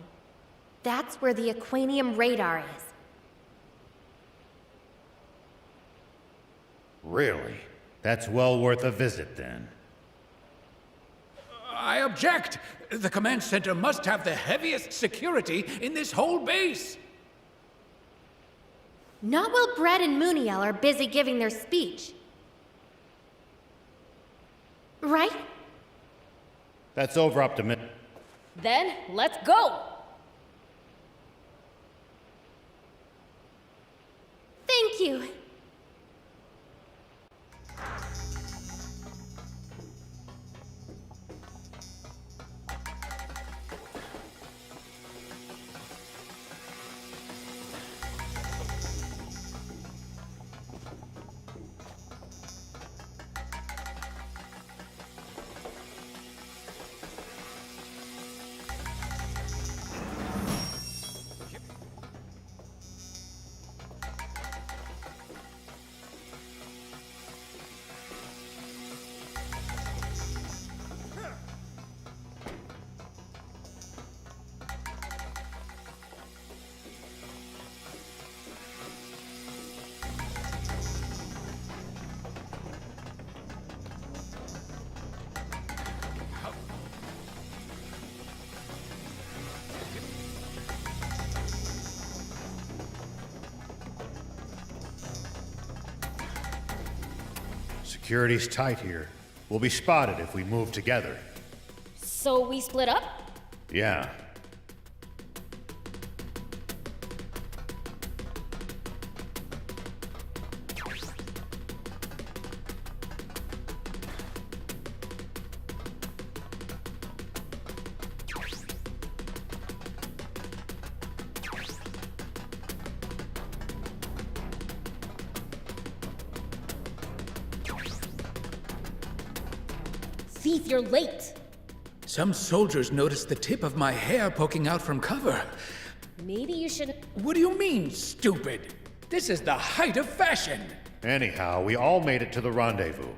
That's where the Aquanium radar is. Really? That's well worth a visit, then. I object! The command center must have the heaviest security in this whole base! Not while Brett and Muniel are busy giving their speech. Right? That's over optimistic. Then, let's go! Thank you. Security's tight here. We'll be spotted if we move together. So we split up? Yeah. Thief, you're late. Some soldiers noticed the tip of my hair poking out from cover. Maybe you should... What do you mean, stupid? This is the height of fashion. Anyhow, we all made it to the rendezvous.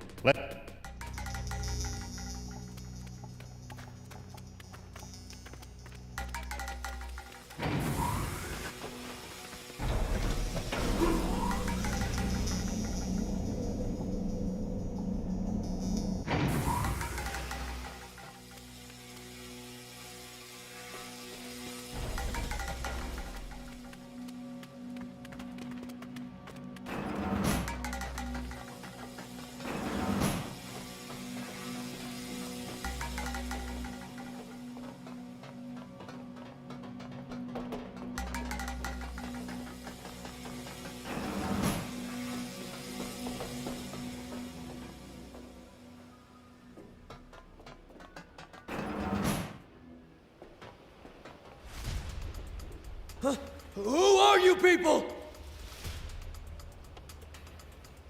Who are you people?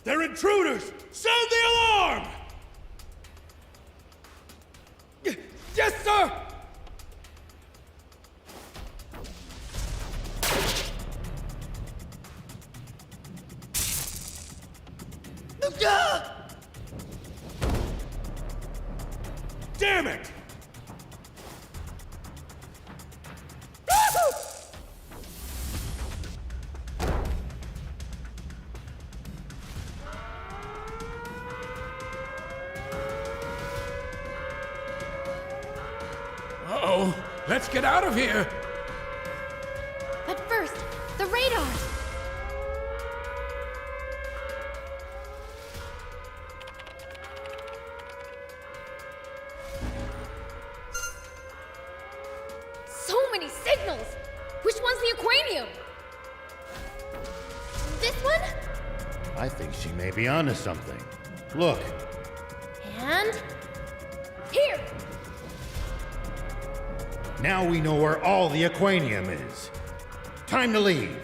They're intruders! Sound the alarm! Yes, sir! Damn it! Uh-oh, let's get out of here! But first, the radar! So many signals! Which one's the Aquanium? This one? I think she may be onto something. Look. And... Here! Now we know where all the Aquanium is. Time to leave.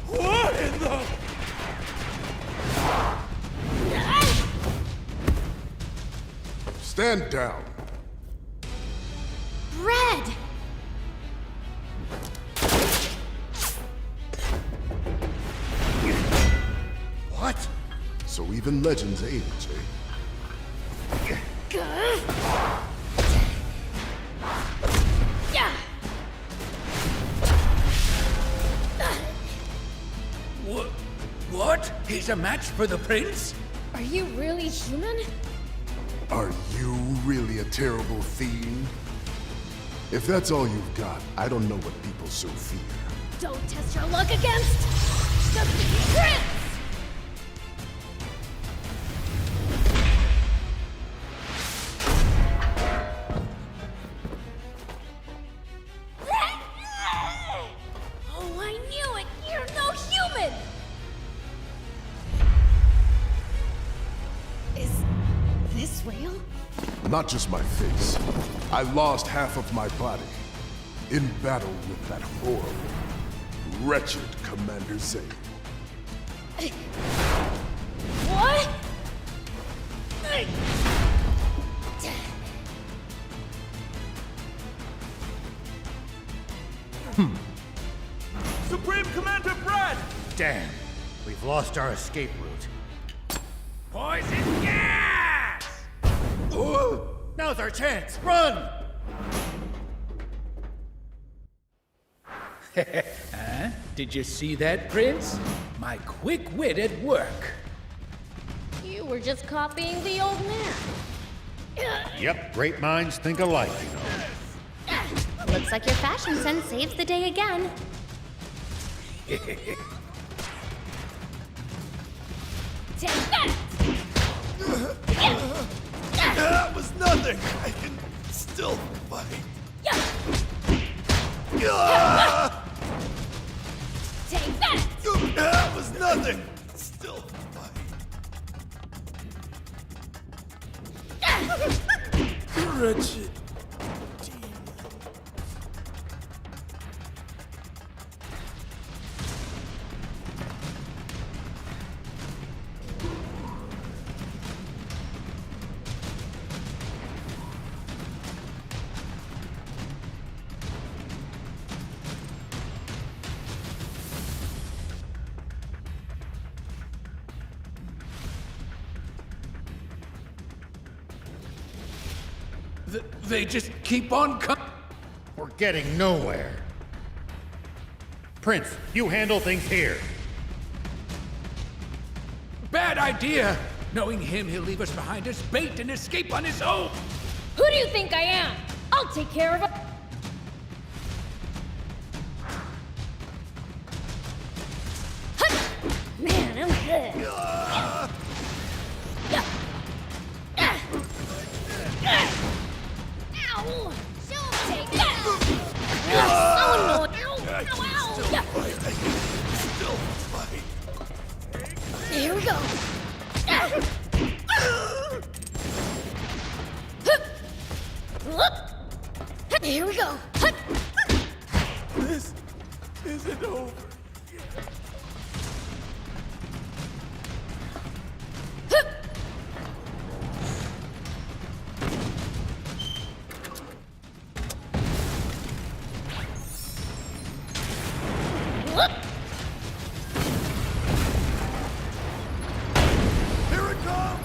What in the... Stand down. Bread! What? So even legends age, eh? What? He's a match for the prince? Are you really human? Are you really a terrible fiend? If that's all you've got, I don't know what people so fear. Don't test your luck against the prince! Oh, I knew it! You're no human! Is this real? Not just my face. I lost half of my body in battle with that horrible, wretched Commander Zane. What? Supreme Commander Brad! Damn. We've lost our escape route. Poison gas! Now's our chance. Run! Huh? Did you see that, Prince? My quick wit at work. You We're just copying the old man. Yep, great minds think alike, you know. Looks like your fashion sense saves the day again. Take that! That was nothing. I can still fight. Take that! That was nothing. Still fight. Wretched demon. They just keep on coming. We're getting nowhere. Prince, you handle things here. Bad idea! Knowing him, he'll leave us behind as bait and escape on his own! Who do you think I am? I'll take care of it. Man, I'm good. Ow! Take that! So annoying! Ow! Still fight. Here we go. Here we go. This isn't over. Here it comes!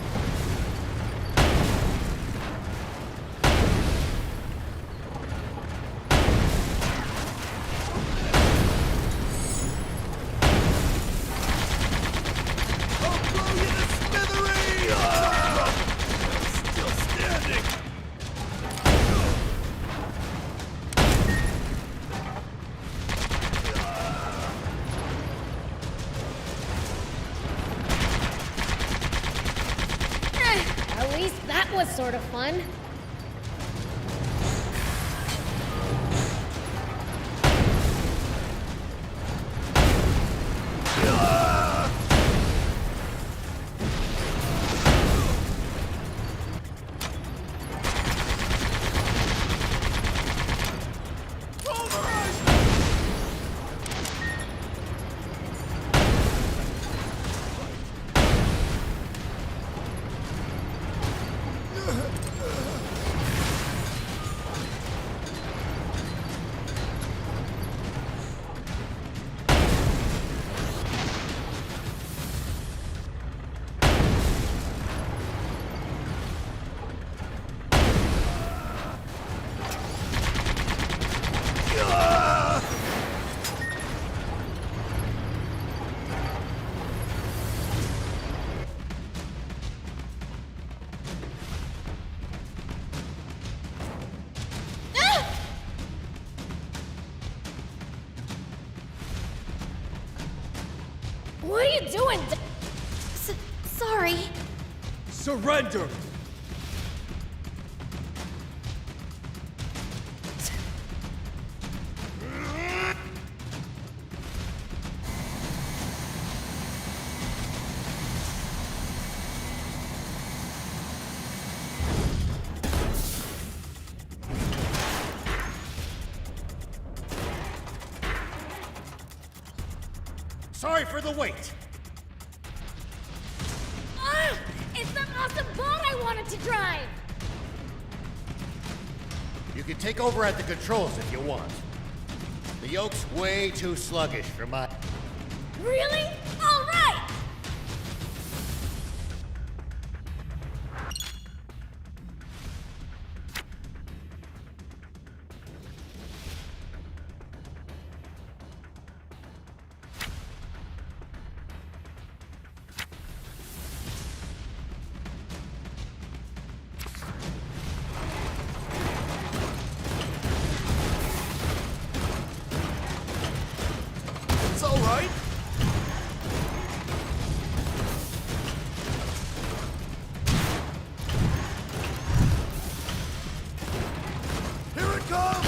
I'll blow you to smithereens! Ah! Still standing. At least that was sort of fun. What are you doing? Sorry. Surrender! Sorry for the wait. Ah! It's that awesome boat I wanted to drive! You can take over at the controls if you want. The yoke's way too sluggish for my... Really? All right! right? Here it comes!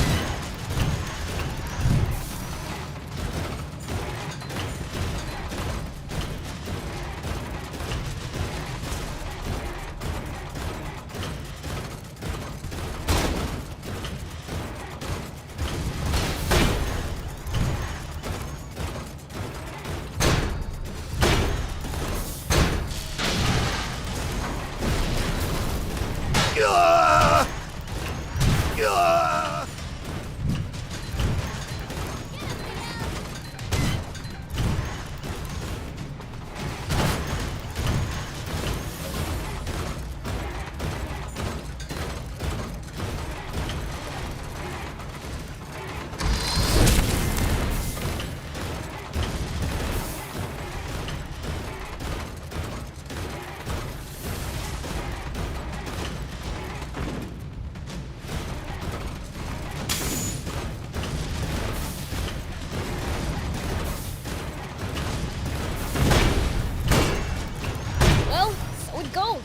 Well, so it goes.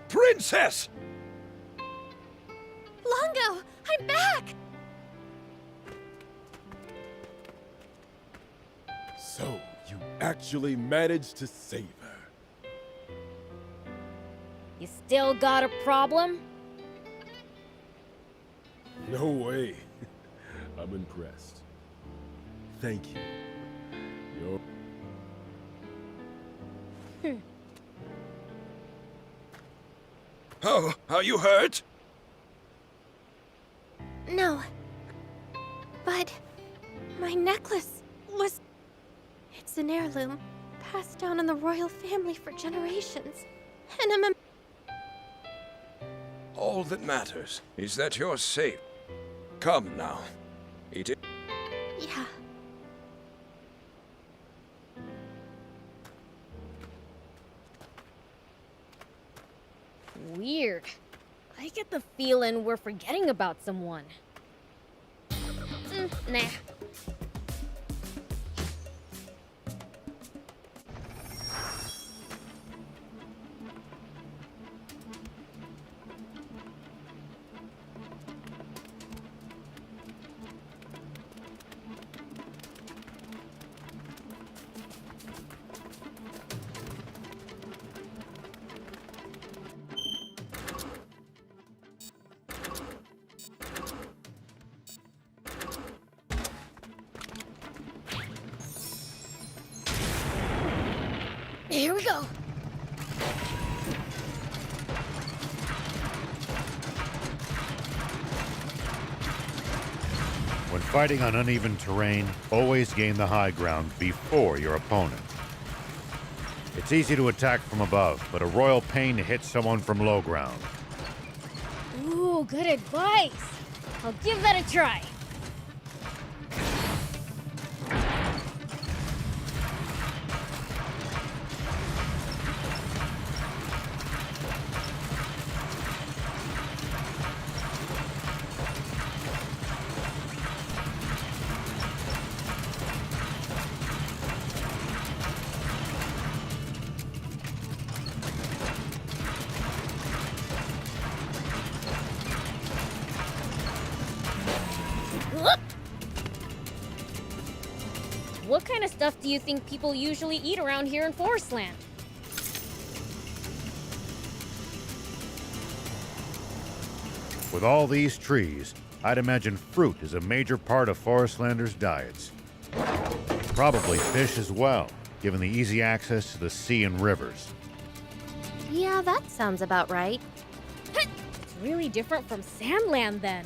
Princess! Longo, I'm back! So, you actually managed to save her. You still got a problem? No way. I'm impressed. Thank you. You're... Oh, are you hurt? No. But my necklace was... It's an heirloom, passed down in the royal family for generations. And All that matters is that you're safe. Come now. Eat it. yeah. Weird. I get the feeling we're forgetting about someone. Nah. Here we go. When fighting on uneven terrain, always gain the high ground before your opponent. It's easy to attack from above, but a royal pain to hit someone from low ground. Ooh, good advice. I'll give that a try. What kind of stuff do you think people usually eat around here in Forestland? With all these trees, I'd imagine fruit is a major part of Forestlanders' diets. Probably fish as well, given the easy access to the sea and rivers. Yeah, that sounds about right. It's really different from Sandland then.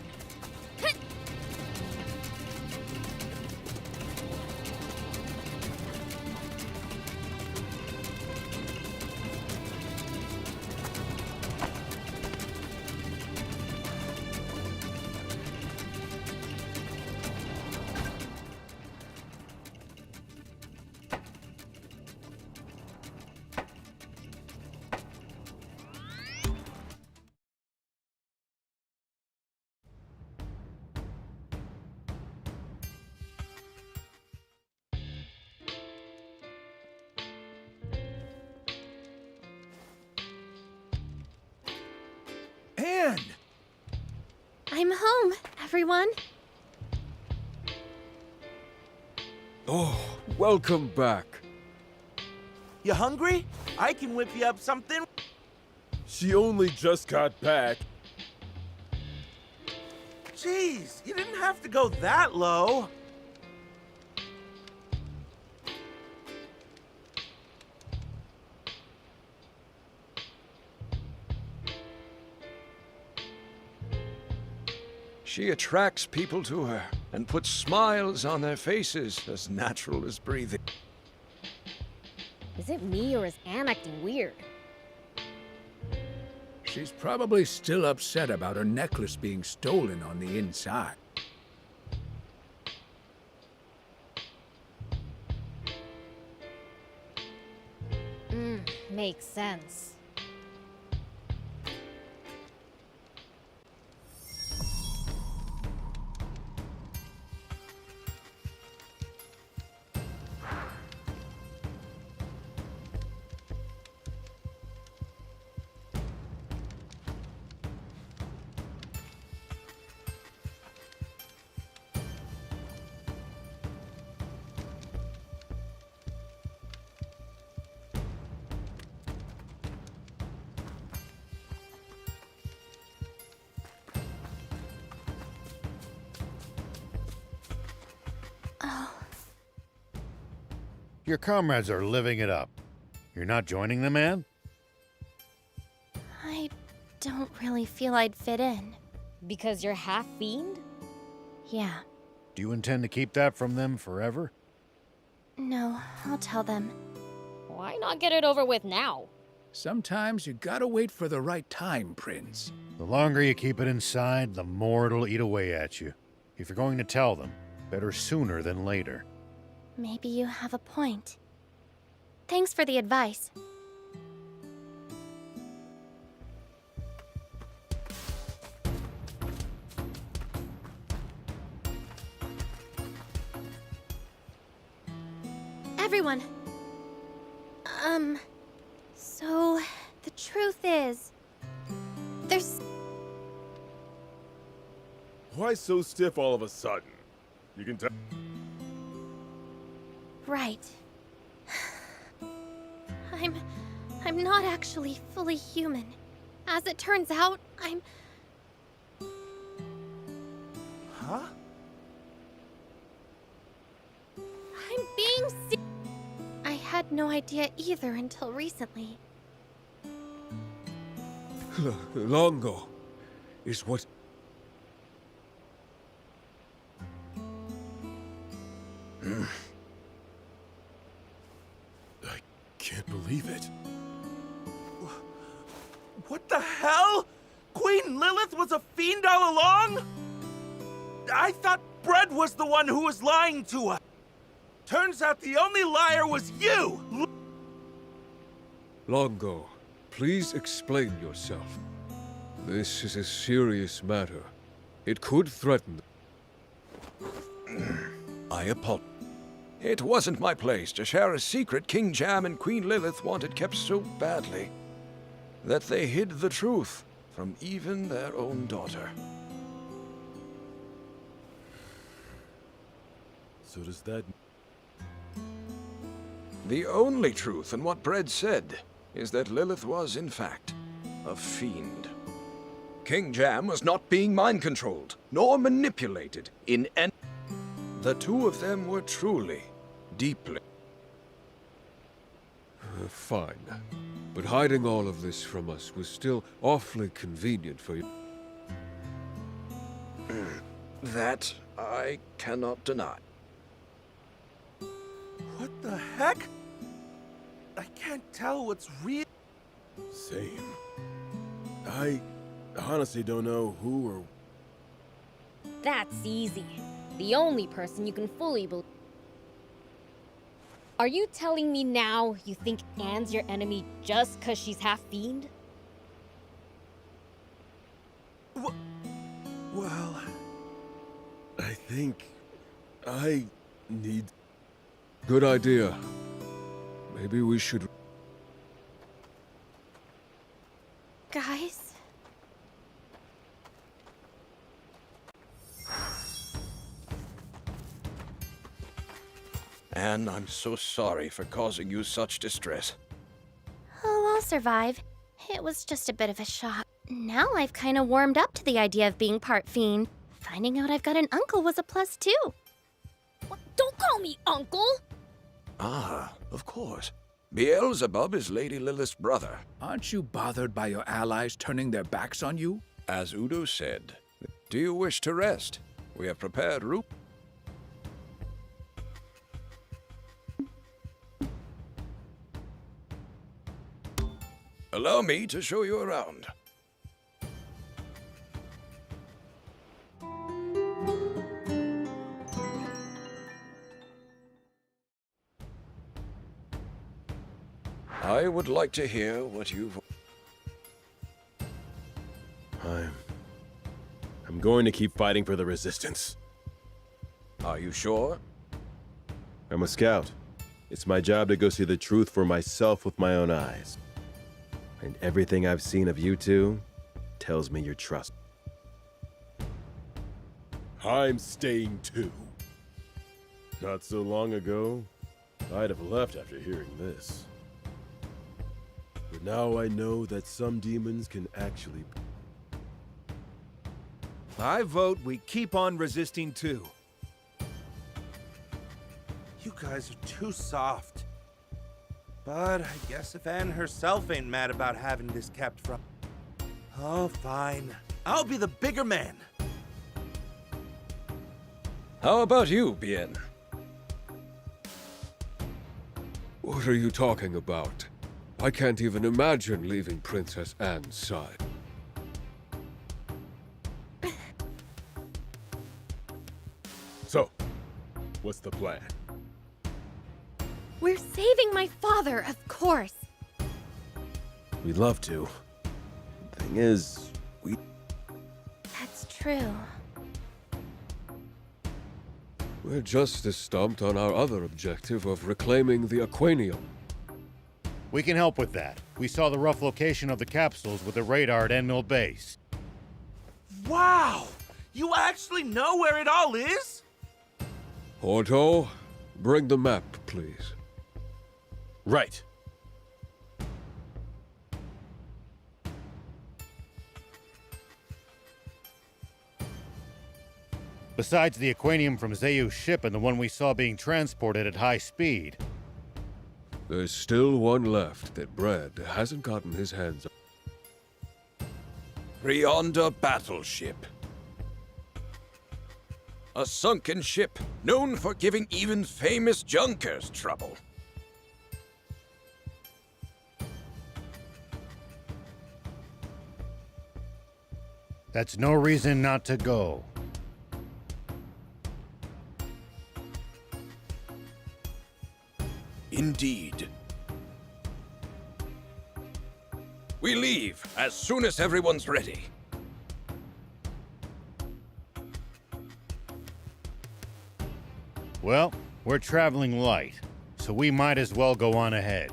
Anne! I'm home, everyone. Oh, welcome back. You hungry? I can whip you up something. She only just got back. Jeez, you didn't have to go that low. She attracts people to her and puts smiles on their faces as natural as breathing. Is it me or is Anne acting weird? She's probably still upset about her necklace being stolen on the inside. Makes sense. Your comrades are living it up. You're not joining them, Anne? I don't really feel I'd fit in. Because you're half fiend? Yeah. Do you intend to keep that from them forever? No, I'll tell them. Why not get it over with now? Sometimes you gotta wait for the right time, Prince. The longer you keep it inside, the more it'll eat away at you. If you're going to tell them, better sooner than later. Maybe you have a point. Thanks for the advice. Everyone. So the truth is, there's... Why so stiff all of a sudden? You can tell. Right. I'm not actually fully human. As it turns out, I'm... Huh? I'm being I had no idea either until recently. Longo is what... I can't believe it. What the hell? Queen Lilith was a fiend all along? I thought Bread was the one who was lying to us. Turns out the only liar was you! Longo, please explain yourself. This is a serious matter. It could threaten... I apologize. It wasn't my place to share a secret King Jam and Queen Lilith wanted kept so badly that they hid the truth from even their own daughter. So does that... The only truth in what Bread said is that Lilith was, in fact, a fiend. King Jam was not being mind-controlled, nor manipulated in any... The two of them were truly, deeply... Fine. But hiding all of this from us was still awfully convenient for you. That I cannot deny. What the heck? I can't tell what's real. Same. I honestly don't know who or... That's easy. The only person you can fully believe. Are you telling me now you think Anne's your enemy just because she's half fiend? Well... I think... I need... Good idea. Maybe we should... Guys? Anne, I'm so sorry for causing you such distress. Oh, I'll survive. It was just a bit of a shock. Now I've kind of warmed up to the idea of being part fiend. Finding out I've got an uncle was a plus too. Don't call me uncle! Ah, of course. Beelzebub is Lady Lilith's brother. Aren't you bothered by your allies turning their backs on you? As Udo said, do you wish to rest? We have prepared room. Allow me to show you around. I would like to hear what you've... I'm going to keep fighting for the Resistance. Are you sure? I'm a scout. It's my job to go see the truth for myself with my own eyes. And everything I've seen of you two tells me you're trust. I'm staying too. Not so long ago, I'd have left after hearing this. But now I know that some demons can actually... I vote we keep on resisting too. You guys are too soft. But I guess if Anne herself ain't mad about having this kept from... Oh, fine. I'll be the bigger man. How about you, Bien? What are you talking about? I can't even imagine leaving Princess Anne's side. So, what's the plan? We're saving my father, of course. We'd love to. Thing is, That's true. We're just as stumped on our other objective of reclaiming the Aquanium. We can help with that. We saw the rough location of the capsules with the radar at Endmill Base. Wow! You actually know where it all is? Otto, bring the map, please. Right. Besides the Aquanium from Zayu's ship and the one we saw being transported at high speed. There's still one left that Brad hasn't gotten his hands on. Rionda battleship. A sunken ship known for giving even famous junkers trouble. That's no reason not to go. Indeed. We leave as soon as everyone's ready. Well, we're traveling light, so we might as well go on ahead.